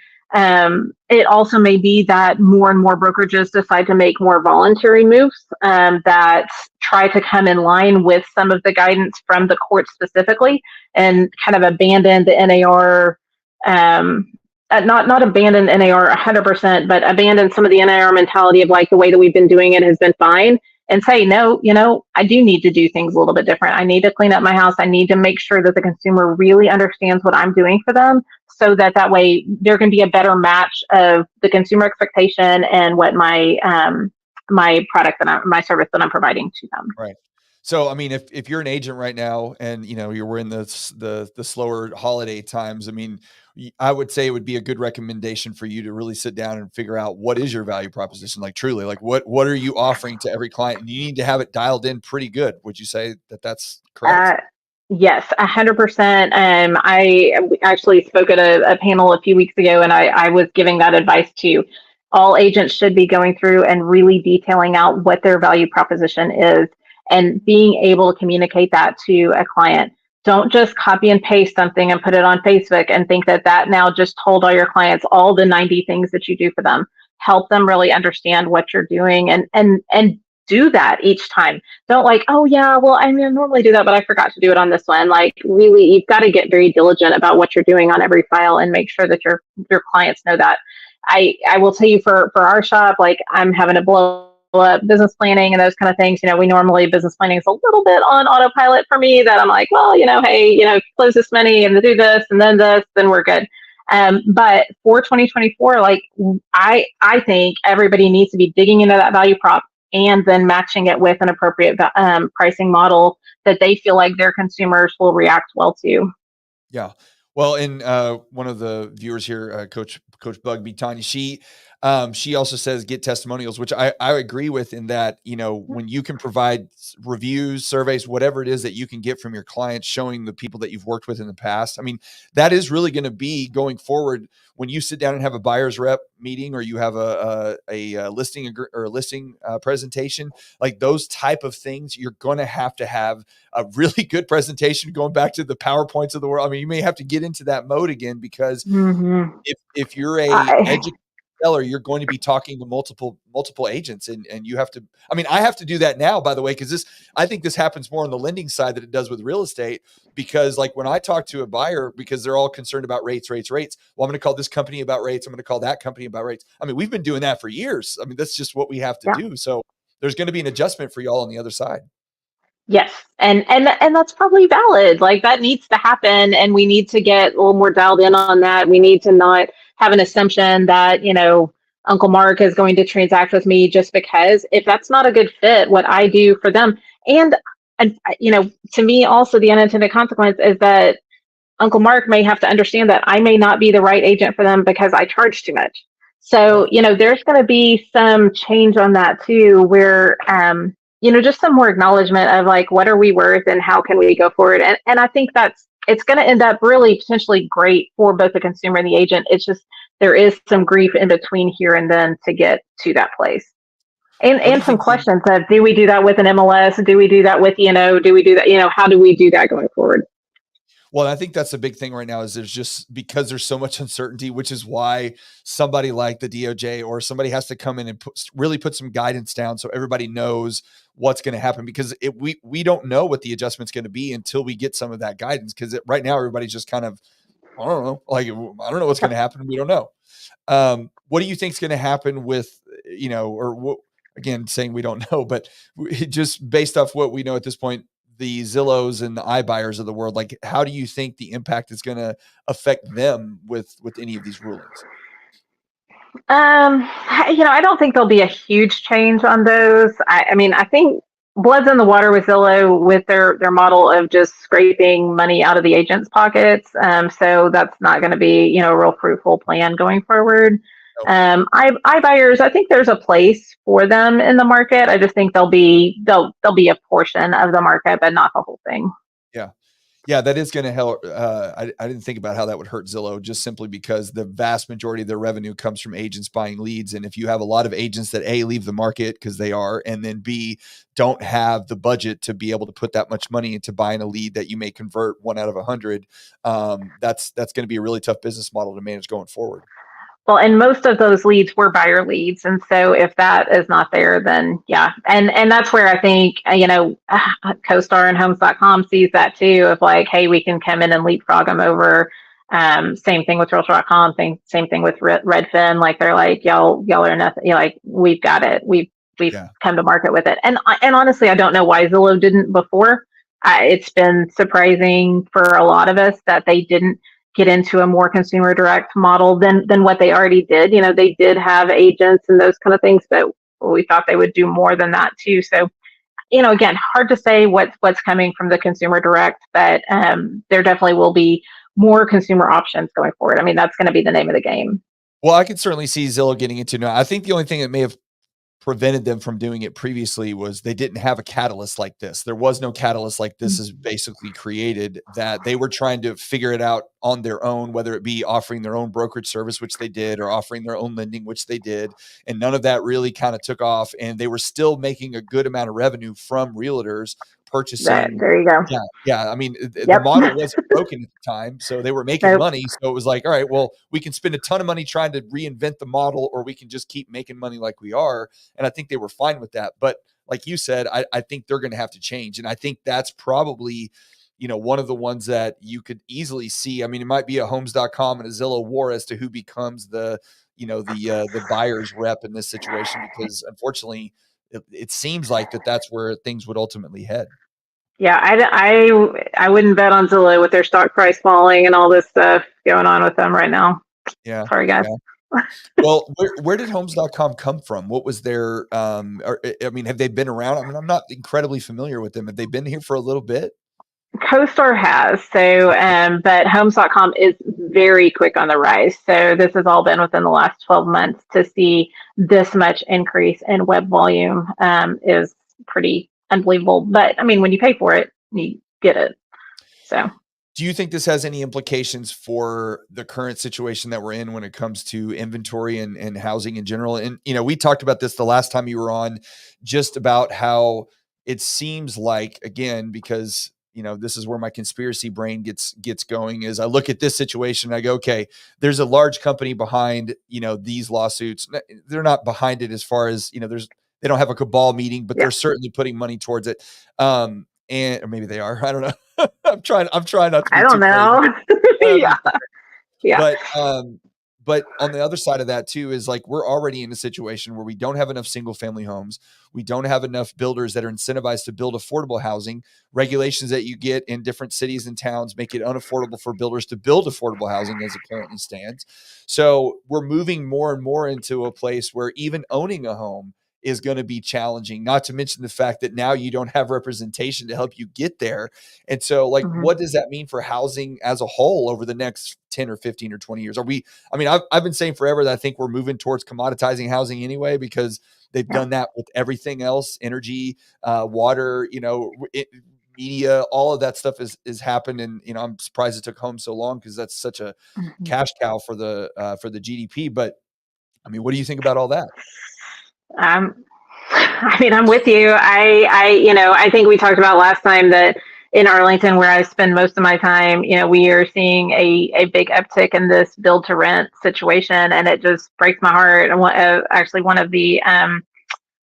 It also may be that more and more brokerages decide to make more voluntary moves that try to come in line with some of the guidance from the court specifically and kind of abandon the NAR, not abandon NAR 100%, but abandon some of the NAR mentality of like the way that we've been doing it has been fine, and say, no, I do need to do things a little bit different. I need to clean up my house. I need to make sure that the consumer really understands what I'm doing for them so that way there can be a better match of the consumer expectation and what my product my service that I'm providing to them. Right. So, I mean, if you're an agent right now and, we're in the slower holiday times, I mean, I would say it would be a good recommendation for you to really sit down and figure out what is your value proposition, like truly, like what are you offering to every client? And you need to have it dialed in pretty good. Would you say that that's correct? Uh, yes, 100%. I actually spoke at a panel a few weeks ago, and I was giving that advice to all agents should be going through and really detailing out what their value proposition is and being able to communicate that to a client. Don't just copy and paste something and put it on Facebook and think that now just told all your clients all the 90 things that you do for them. Help them really understand what you're doing and do that each time. Don't like, oh yeah, well, I mean, I normally do that, but I forgot to do it on this one. Like, really, you've got to get very diligent about what you're doing on every file and make sure that your clients know that. I will tell you for our shop, like I'm having to blow up business planning and those kind of things. We normally business planning is a little bit on autopilot for me that I'm like, well, hey, close this many and do this and then this, then we're good. But for 2024, like I think everybody needs to be digging into that value prop and then matching it with an appropriate pricing model that they feel like their consumers will react well to. Yeah. Well, and one of the viewers here, Coach Bugby, Tanya, she also says get testimonials, which I agree with in that, when you can provide reviews, surveys, whatever it is that you can get from your clients, showing the people that you've worked with in the past. I mean, that is really going to be going forward when you sit down and have a buyer's rep meeting or you have a listing or a listing presentation, like those type of things, you're going to have a really good presentation going back to the PowerPoints of the world. I mean, you may have to get into that mode again because Mm-hmm. if you're a I, seller, you're going to be talking to multiple agents, and you have to. I mean, I have to do that now, by the way, because I think this happens more on the lending side than it does with real estate. Because like when I talk to a buyer, because they're all concerned about rates. Well, I'm going to call this company about rates. I'm going to call that company about rates. I mean, we've been doing that for years. I mean, that's just what we have to Yeah. do. So there's going to be an adjustment for y'all on the other side. Yes. And that's probably valid. Like that needs to happen. And we need to get a little more dialed in on that. We need to not have an assumption that, Uncle Mark is going to transact with me just because if that's not a good fit, what I do for them. And to me also the unintended consequence is that Uncle Mark may have to understand that I may not be the right agent for them because I charge too much. So, Right. there's going to be some change on that too, where, just some more acknowledgement of like, what are we worth and how can we go forward? And I think it's going to end up really potentially great for both the consumer and the agent. It's just, there is some grief in between here and then to get to that place. What do And you some think? questions of, do we do that with an MLS? Do we do that with, do we do that? How do we do that going forward? Well, I think that's the big thing right now is there's just because there's so much uncertainty, which is why somebody like the DOJ or somebody has to come in and really put some guidance down so everybody knows what's going to happen because we don't know what the adjustment's going to be until we get some of that guidance because right now everybody's just kind of I don't know, like I don't know what's going to happen. We don't know. What do you think is going to happen with or what? Again, saying we don't know, but just based off what we know at this point, the Zillows and the iBuyers of the world, like how do you think the impact is going to affect them with any of these rulings? I don't think there'll be a huge change on those. I mean, I think blood's in the water with Zillow with their model of just scraping money out of the agents' pockets. So that's not going to be, a real fruitful plan going forward. Nope. iBuyers, I think there's a place for them in the market. I just think they'll be a portion of the market, but not the whole thing. Yeah. Yeah, that is going to help. I didn't think about how that would hurt Zillow just simply because the vast majority of their revenue comes from agents buying leads. And if you have a lot of agents that A, leave the market because they are, and then B, don't have the budget to be able to put that much money into buying a lead that you may convert 1 out of 100, that's going to be a really tough business model to manage going forward. Well, and most of those leads were buyer leads. And so if that is not there, then yeah. And that's where I think, CoStar and Homes.com sees that too of like, hey, we can come in and leapfrog them over. Same thing with Realtor.com, same thing with Redfin. Like they're like, y'all are nothing. Like we've got it. We've come to market with it. And honestly, I don't know why Zillow didn't before. It's been surprising for a lot of us that they didn't get into a more consumer direct model than what they already did. They did have agents and those kind of things, but we thought they would do more than that too. So, again, hard to say what's coming from the consumer direct, but there definitely will be more consumer options going forward. I mean, that's going to be the name of the game. Well, I could certainly see Zillow getting into now. I think the only thing that may have prevented them from doing it previously was they didn't have a catalyst like this. There was no catalyst like this is basically created that they were trying to figure it out on their own, whether it be offering their own brokerage service, which they did, or offering their own lending, which they did. And none of that really kind of took off. And they were still making a good amount of revenue from realtors purchasing. There you go. Yeah. Yeah. I mean, the Yep. model wasn't broken at the time. So they were making Nope. money. So it was like, all right, well, we can spend a ton of money trying to reinvent the model, or we can just keep making money like we are. And I think they were fine with that. But like you said, I think they're going to have to change. And I think that's probably, one of the ones that you could easily see. I mean, it might be a Homes.com and a Zillow war as to who becomes the buyer's rep in this situation, because unfortunately it seems like that's where things would ultimately head. Yeah, I wouldn't bet on Zillow with their stock price falling and all this stuff going on with them right now. Yeah. Sorry, guys. Yeah. Well, where did Homes.com come from? What was their, I mean, have they been around? I mean, I'm not incredibly familiar with them. Have they been here for a little bit? CoStar has, but Homes.com is very quick on the rise. So this has all been within the last 12 months. To see this much increase in web volume is pretty unbelievable. But I mean, when you pay for it, you get it. So. Do you think this has any implications for the current situation that we're in when it comes to inventory and housing in general? And, we talked about this the last time you were on, just about how it seems like, again, because, this is where my conspiracy brain gets going, is I look at this situation and I go, okay, there's a large company behind, these lawsuits. They're not behind it as far as, they don't have a cabal meeting, but Yeah. they're certainly putting money towards it. Or maybe they are, I don't know. I'm trying not to I be don't too crazy. know. Yeah. Yeah. But on the other side of that too is like, we're already in a situation where we don't have enough single family homes. We don't have enough builders that are incentivized to build affordable housing. Regulations that you get in different cities and towns make it unaffordable for builders to build affordable housing as it currently stands. So we're moving more and more into a place where even owning a home is going to be challenging, not to mention the fact that now you don't have representation to help you get there. And so, like, Mm-hmm. what does that mean for housing as a whole over the next 10 or 15 or 20 years? I've been saying forever that I think we're moving towards commoditizing housing anyway, because they've done that with everything else, energy, water, media, all of that stuff is happened. And, I'm surprised it took home so long, because that's such a Mm-hmm. cash cow for the GDP. But what do you think about all that? I'm with you. I think we talked about last time that in Arlington, where I spend most of my time, we are seeing a big uptick in this build to rent situation, and it just breaks my heart. And actually, one of the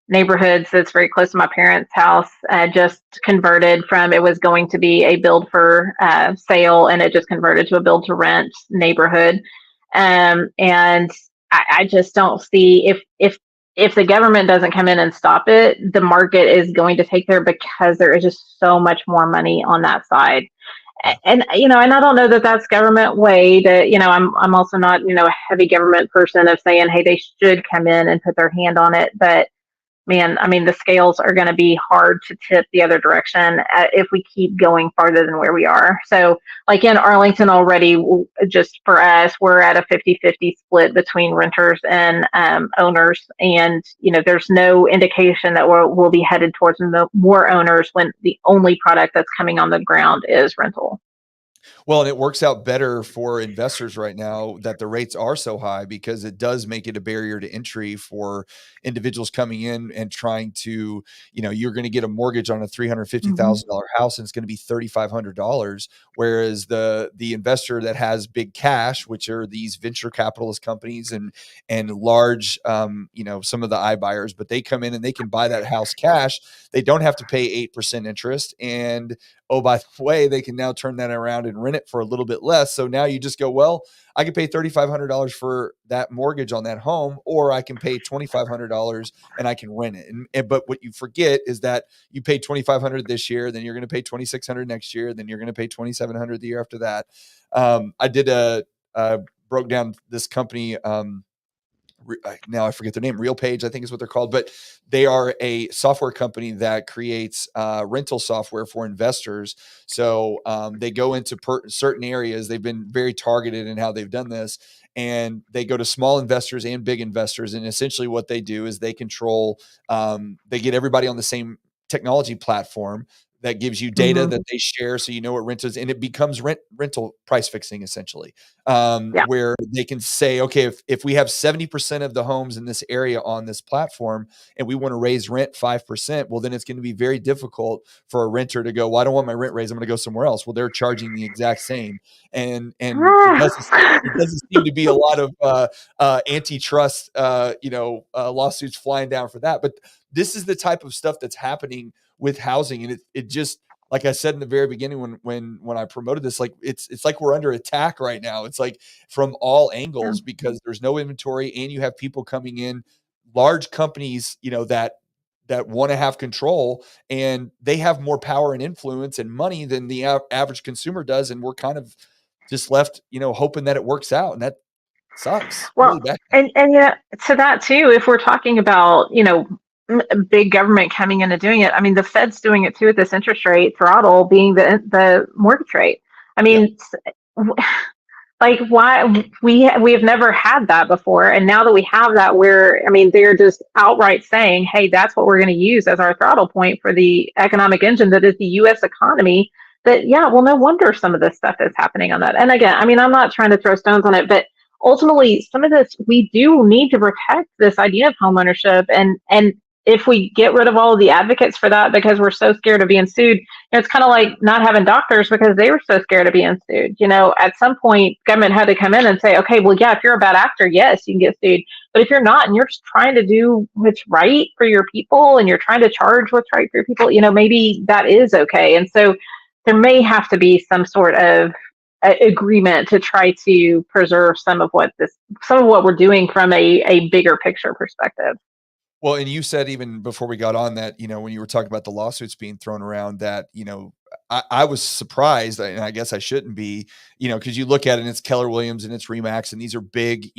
neighborhoods that's very close to my parents' house just converted from, it was going to be a build for sale, and it just converted to a build to rent neighborhood. And I just don't see, if the government doesn't come in and stop it, the market is going to take there, because there is just so much more money on that side. And and I don't know that that's government way to, I'm also not, a heavy government person of saying, hey, they should come in and put their hand on it. But man, the scales are going to be hard to tip the other direction if we keep going farther than where we are. So, like in Arlington already, just for us, we're at a 50-50 split between renters and owners. And, there's no indication that we'll be headed towards more owners when the only product that's coming on the ground is rental. Well, and it works out better for investors right now that the rates are so high, because it does make it a barrier to entry for individuals coming in and trying to, you're going to get a mortgage on a Mm-hmm. $350,000 house, and it's going to be $3,500. Whereas the investor that has big cash, which are these venture capitalist companies and large, some of the iBuyers, but they come in and they can buy that house cash. They don't have to pay 8% interest. And oh, by the way, they can now turn that around and rent it for a little bit less. So now you just go, well, I can pay $3,500 for that mortgage on that home, or I can pay $2,500 and I can rent it. But what you forget is that you pay $2,500 this year, then you're going to pay $2,600 next year, then you're going to pay $2,700 the year after that. I did broke down this company. Now I forget their name, RealPage, I think is what they're called, but they are a software company that creates rental software for investors. So they go into certain areas. They've been very targeted in how they've done this, and they go to small investors and big investors. And essentially what they do is they control, they get everybody on the same technology platform that gives you data Mm-hmm. that they share, so you know what rent is, and it becomes rental price fixing, essentially, Yeah. where they can say, okay, if we have 70% of the homes in this area on this platform and we want to raise rent 5%, well, then it's going to be very difficult for a renter to go, well, I don't want my rent raised, I'm going to go somewhere else. Well, they're charging the exact same. And it doesn't seem to be a lot of antitrust lawsuits flying down for that. But this is the type of stuff that's happening with housing. And it just, like I said in the very beginning, when I promoted this, like it's like we're under attack right now. It's like from all angles, because there's no inventory, and you have people coming in, large companies, that want to have control, and they have more power and influence and money than the average consumer does. And we're kind of just left, hoping that it works out. And that sucks really Well, bad. and to that too, if we're talking about, big government coming in and doing it, the Fed's doing it too, at this interest rate throttle being the mortgage rate. I Yeah. mean, like, why we have never had that before, and now that we have that, they're just outright saying, hey, that's what we're going to use as our throttle point for the economic engine that is the U.S. economy. That, yeah, well, no wonder some of this stuff is happening on that. And again, I'm not trying to throw stones on it, but ultimately, some of this, we do need to protect this idea of homeownership, and if we get rid of all of the advocates for that because we're so scared of being sued, it's kind of like not having doctors because they were so scared of being sued. At some point, government had to come in and say, okay, well, yeah, if you're a bad actor, yes, you can get sued. But if you're not, and you're just trying to do what's right for your people, and you're trying to charge what's right for your people, maybe that is okay. And so there may have to be some sort of agreement to try to preserve some of what we're doing from a bigger picture perspective. Well, and you said even before we got on that, when you were talking about the lawsuits being thrown around that, I was surprised, and I guess I shouldn't be, because you look at it and it's Keller Williams and it's Remax, and these are big,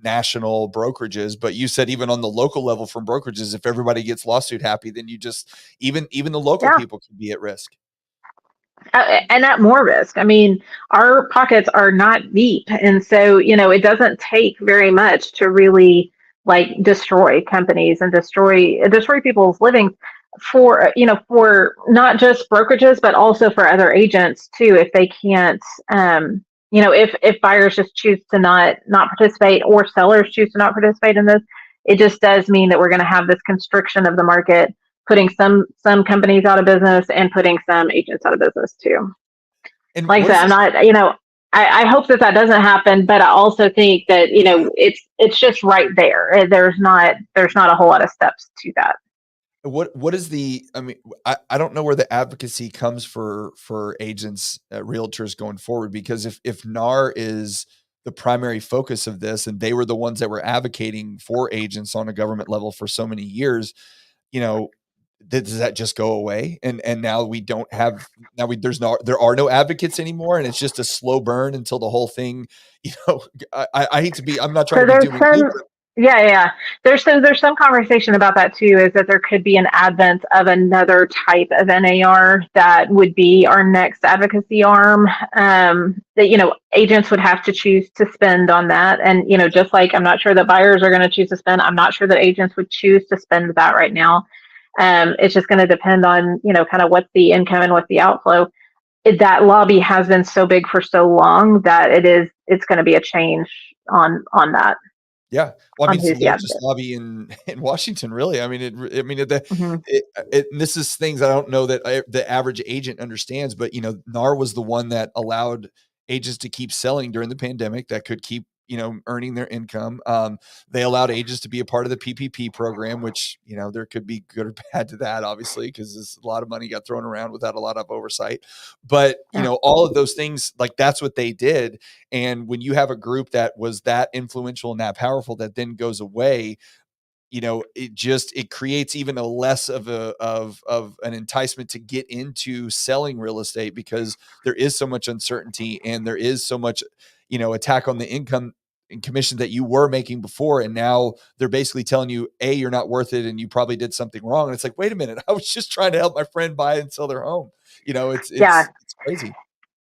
national brokerages. But you said even on the local level from brokerages, if everybody gets lawsuit happy, then you just, even the local Yeah. people can be at risk. And at more risk. I mean, our pockets are not deep. And so, it doesn't take very much to really destroy companies and destroy people's livings for not just brokerages, but also for other agents too, if they can't, if buyers just choose to not participate, or sellers choose to not participate in this, it just does mean that we're going to have this constriction of the market, putting some companies out of business and putting some agents out of business too. And like I said, I'm not, I hope that doesn't happen, but I also think that, it's just right there. There's not a whole lot of steps to that. What is I don't know where the advocacy comes for agents, realtors going forward, because if NAR is the primary focus of this, and they were the ones that were advocating for agents on a government level for so many years, does that just go away? And now we don't have, there are no advocates anymore, and it's just a slow burn until the whole thing, I hate to be, I'm not trying to be doing it. Yeah. There's some conversation about that too, is that there could be an advent of another type of NAR that would be our next advocacy arm, that, agents would have to choose to spend on that. And, just like I'm not sure that buyers are going to choose to spend, I'm not sure that agents would choose to spend that right now. It's just going to depend on, kind of what's the income and what's the outflow. That lobby has been so big for so long that it's going to be a change on that. Yeah. Well, it's the largest lobby in Washington, really. This is things I don't know that the average agent understands, but NAR was the one that allowed agents to keep selling during the pandemic, that could keep, earning their income. They allowed agents to be a part of the PPP program, which, there could be good or bad to that, obviously, because a lot of money got thrown around without a lot of oversight. But, all of those things, that's what they did. And when you have a group that was that influential and that powerful that then goes away, it creates even a less of an enticement to get into selling real estate, because there is so much uncertainty and there is so much, attack on the income and commission that you were making before. And now they're basically telling you, you're not worth it, and you probably did something wrong. And it's like, wait a minute, I was just trying to help my friend buy and sell their home. It's crazy.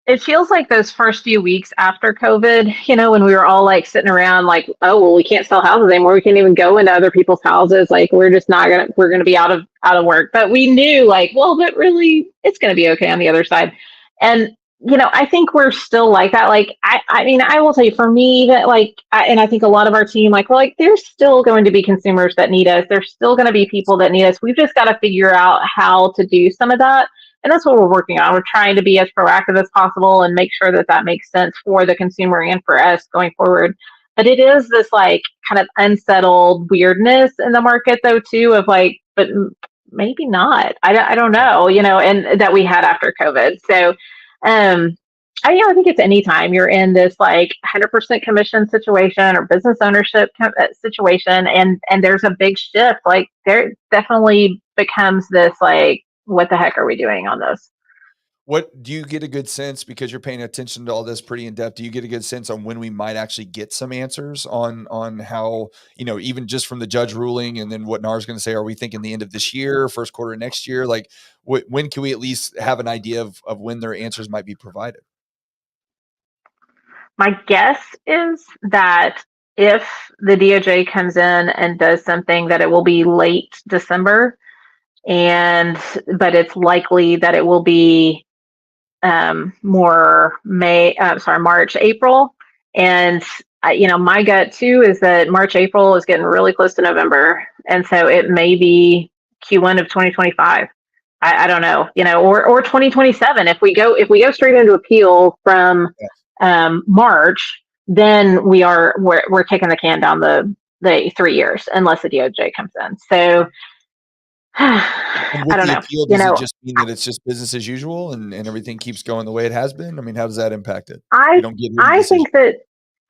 It feels like those first few weeks after COVID, when we were all sitting around oh, well, we can't sell houses anymore. We can't even go into other people's houses. We're just not we're going to be out of work. But we knew but really it's going to be okay on the other side. And, I think we're still like that. I will tell you, for me, that and I think a lot of our team, there's still going to be consumers that need us. There's still going to be people that need us. We've just got to figure out how to do some of that. And that's what we're working on. We're trying to be as proactive as possible and make sure that makes sense for the consumer and for us going forward. But it is this kind of unsettled weirdness in the market though too, of but maybe not. I don't know, and that we had after COVID. So I think it's anytime you're in this 100% commission situation or business ownership situation, and there's a big shift, there definitely becomes this what the heck are we doing on this? What do you get a good sense, because you're paying attention to all this pretty in depth? Do you get a good sense on when we might actually get some answers on how, even just from the judge ruling, and then what NAR is going to say? Are we thinking the end of this year, first quarter of next year? When can we at least have an idea of when their answers might be provided? My guess is that if the DOJ comes in and does something, that it will be late December, but it's likely that it will be more March, April. And my gut too is that March, April is getting really close to November. And so it may be Q1 of 2025. I don't know, or 2027. If we go straight into appeal from March, then we're kicking the can down the 3 years unless the DOJ comes in. So And I with don't the know. appeal, does it just mean that it's just business as usual and everything keeps going the way it has been? I mean, how does that impact it? We I don't get any I decision. think that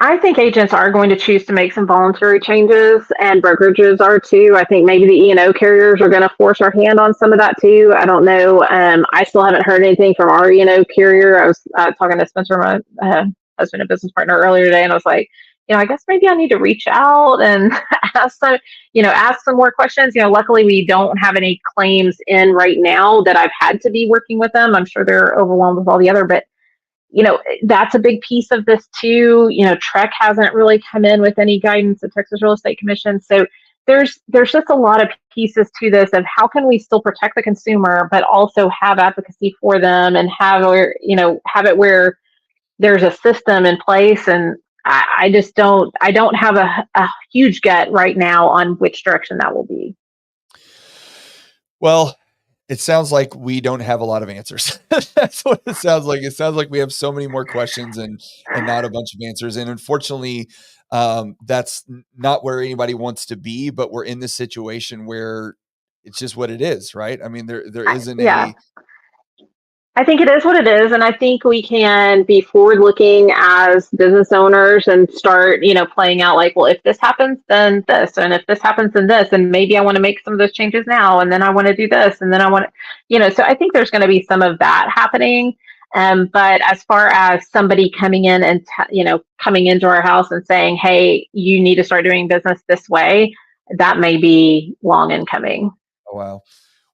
I think agents are going to choose to make some voluntary changes, and brokerages are too. I think maybe the E&O carriers are going to force our hand on some of that too. I don't know. I still haven't heard anything from our E&O carrier. I was talking to Spencer, my husband and business partner, earlier today, and I was like, I guess maybe I need to reach out and ask some more questions. Luckily we don't have any claims in right now that I've had to be working with them. I'm sure they're overwhelmed with all the other, but that's a big piece of this too. Trek hasn't really come in with any guidance, the Texas Real Estate Commission. So there's just a lot of pieces to this of how can we still protect the consumer, but also have advocacy for them and have it where there's a system in place. And I don't have a huge gut right now on which direction that will be. Well, it sounds like we don't have a lot of answers. That's what it sounds like. It sounds like we have so many more questions and not a bunch of answers. And unfortunately, that's not where anybody wants to be. But we're in this situation where it's just what it is, right? I mean, there isn't Yeah. a I think it is what it is. And I think we can be forward looking as business owners and start, playing out like, well, if this happens, then this, and if this happens, then this, and maybe I want to make some of those changes now, and then I want to do this, and then I want to, so I think there's going to be some of that happening. But as far as somebody coming in and, coming into our house and saying, hey, you need to start doing business this way, that may be long in coming. oh, wow.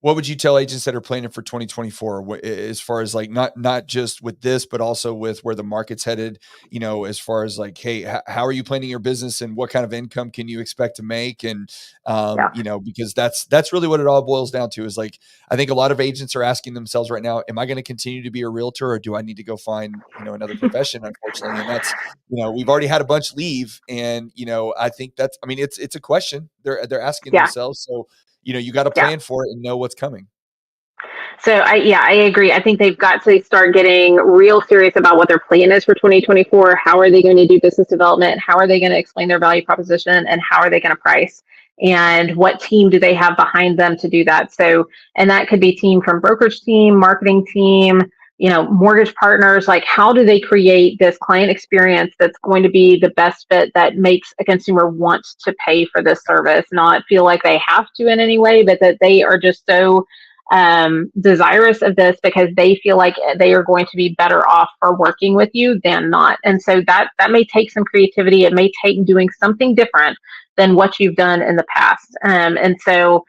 What would you tell agents that are planning for 2024 as far as like not just with this, but also with where the market's headed, as far as like, hey, how are you planning your business and what kind of income can you expect to make? And, Yeah. because that's really what it all boils down to is like, I think a lot of agents are asking themselves right now, am I going to continue to be a realtor or do I need to go find, another profession, unfortunately? And that's, we've already had a bunch leave and, I think it's a question they're asking Yeah. themselves. So, you got to Yeah. plan for it and know what's coming. So I agree. I think they've got to start getting real serious about what their plan is for 2024. How are they going to do business development? How are they going to explain their value proposition? And how are they going to price? And what team do they have behind them to do that? So, and that could be team from brokerage team, marketing team, mortgage partners. Like, how do they create this client experience that's going to be the best fit that makes a consumer want to pay for this service, not feel like they have to in any way, but that they are just so desirous of this because they feel like they are going to be better off for working with you than not. And so that may take some creativity. It may take doing something different than what you've done in the past. And so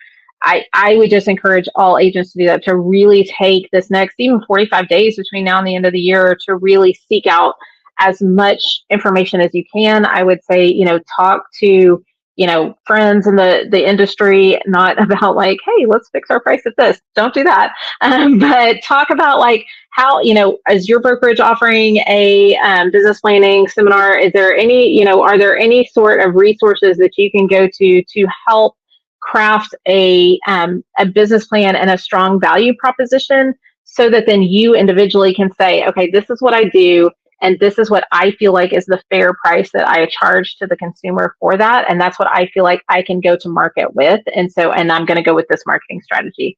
I would just encourage all agents to do that, to really take this next even 45 days between now and the end of the year to really seek out as much information as you can. I would say, talk to friends in the industry, not about like, hey, let's fix our price at this. Don't do that. But talk about like how, is your brokerage offering a business planning seminar? Is there any, are there any sort of resources that you can go to help craft a business plan and a strong value proposition so that then you individually can say, okay, this is what I do. And this is what I feel like is the fair price that I charge to the consumer for that. And that's what I feel like I can go to market with. And I'm going to go with this marketing strategy.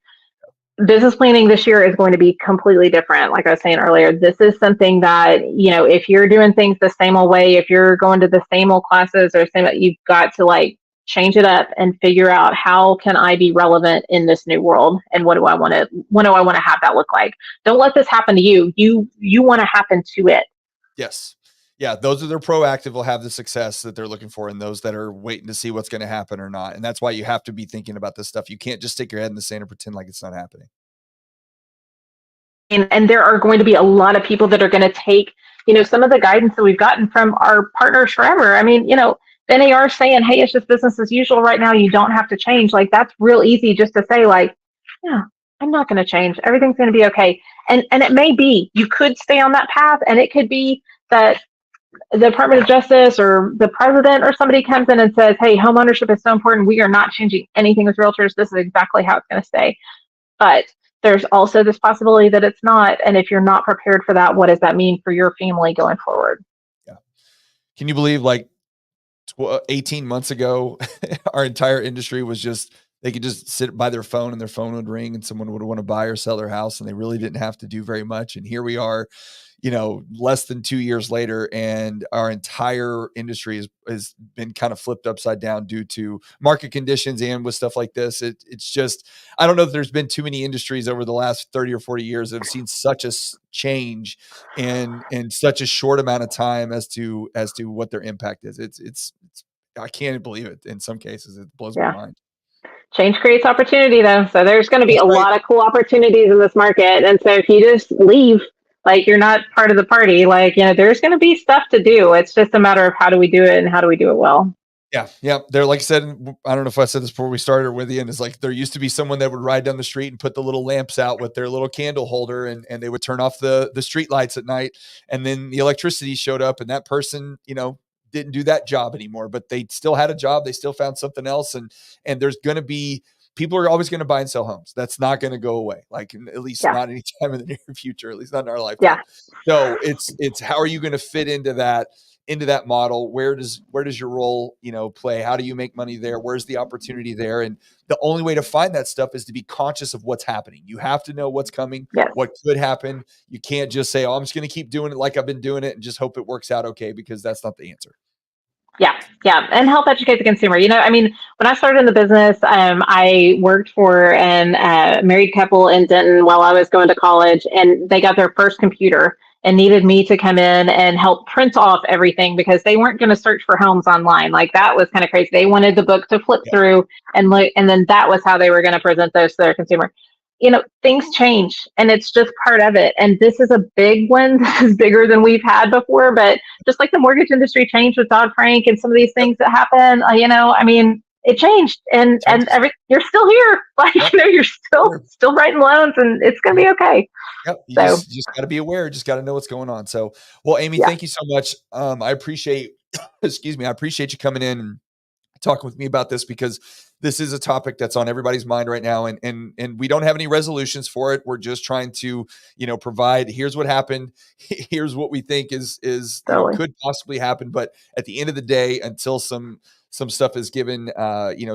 Business planning this year is going to be completely different. Like I was saying earlier, this is something that, if you're doing things the same old way, if you're going to the same old classes or same, you've got to like change it up and figure out how can I be relevant in this new world and what do I want to have that look like? Don't let this happen to you. You want to happen to it. Yes. Yeah. Those that are proactive will have the success that they're looking for. And those that are waiting to see what's going to happen or not. And that's why you have to be thinking about this stuff. You can't just stick your head in the sand and pretend like it's not happening. And there are going to be a lot of people that are going to take, some of the guidance that we've gotten from our partners forever. I mean, then they are saying, hey, it's just business as usual right now. You don't have to change. Like, that's real easy just to say like, yeah, I'm not going to change. Everything's going to be okay. And it may be, you could stay on that path, and it could be that the Department of Justice or the president or somebody comes in and says, hey, home ownership is so important. We are not changing anything with realtors. This is exactly how it's going to stay. But there's also this possibility that it's not. And if you're not prepared for that, what does that mean for your family going forward? Yeah. Can you believe, like, 18 months ago, our entire industry was just, they could just sit by their phone and their phone would ring and someone would want to buy or sell their house and they really didn't have to do very much. And here we are, less than 2 years later, and our entire industry has been kind of flipped upside down due to market conditions and with stuff like this. It's just, I don't know if there's been too many industries over the last 30 or 40 years that have seen such a change in such a short amount of time as to what their impact is. It's I can't believe it. In some cases, it blows my Yeah. mind. Change creates opportunity, though. So there's going to be That's a right. lot of cool opportunities in this market. And so if you just leave, like you're not part of the party, like, there's going to be stuff to do. It's just a matter of how do we do it and how do we do it well. Yeah, yeah. They're, like I said, I don't know if I said this before we started or with the end, is like there used to be someone that would ride down the street and put the little lamps out with their little candle holder, and they would turn off the street lights at night, and then the electricity showed up, and that person, didn't do that job anymore, but they still had a job. They still found something else, and there's going to be, people are always going to buy and sell homes. That's not going to go away. Like, at least Yeah. not anytime in the near future, at least not in our lifetime. Yeah. So it's how are you going to fit into that model? Where does your role, play? How do you make money there? Where's the opportunity there? And the only way to find that stuff is to be conscious of what's happening. You have to know what's coming, Yes. what could happen. You can't just say, oh, I'm just going to keep doing it like I've been doing it and just hope it works out okay, because that's not the answer. Yeah, yeah, and help educate the consumer. I mean, when I started in the business, I worked for an married couple in Denton while I was going to college, and they got their first computer and needed me to come in and help print off everything because they weren't going to search for homes online. Like, that was kind of crazy. They wanted the book to flip Yeah. through and look, and then that was how they were going to present those to their consumer. Things change and it's just part of it. And this is a big one. This is bigger than we've had before, but just like the mortgage industry changed with Dodd-Frank and some of these things that happen, I mean, it changed and you're still here. Like, Yep. you're still writing loans and it's going to be okay. Yep. You So, just got to be aware. Just got to know what's going on. So, well, Amy, yeah, thank you so much. I appreciate, excuse me. I appreciate you coming in and talking with me about this, because this is a topic that's on everybody's mind right now. And we don't have any resolutions for it. We're just trying to, provide, here's what happened. Here's what we think is, totally. could possibly happen. But at the end of the day, until some stuff is given,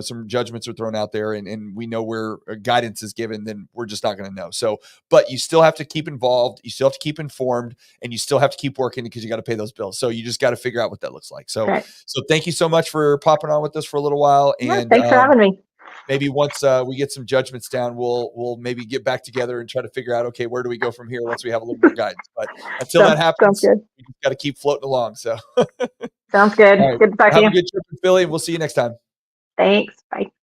some judgments are thrown out there and we know where guidance is given, then we're just not going to know. So, but you still have to keep involved. You still have to keep informed, and you still have to keep working because you got to pay those bills. So you just got to figure out what that looks like. So, Right. so thank you so much for popping on with us for a little while. And Thanks for having me. maybe once we get some judgments down, we'll maybe get back together and try to figure out, okay, where do we go from here once we have a little more guidance. But until that Sounds happens, good. we just got to keep floating along. So, Sounds good. all right, Good to talk to have you. a good trip in Philly, and we'll see you next time. Thanks. Bye.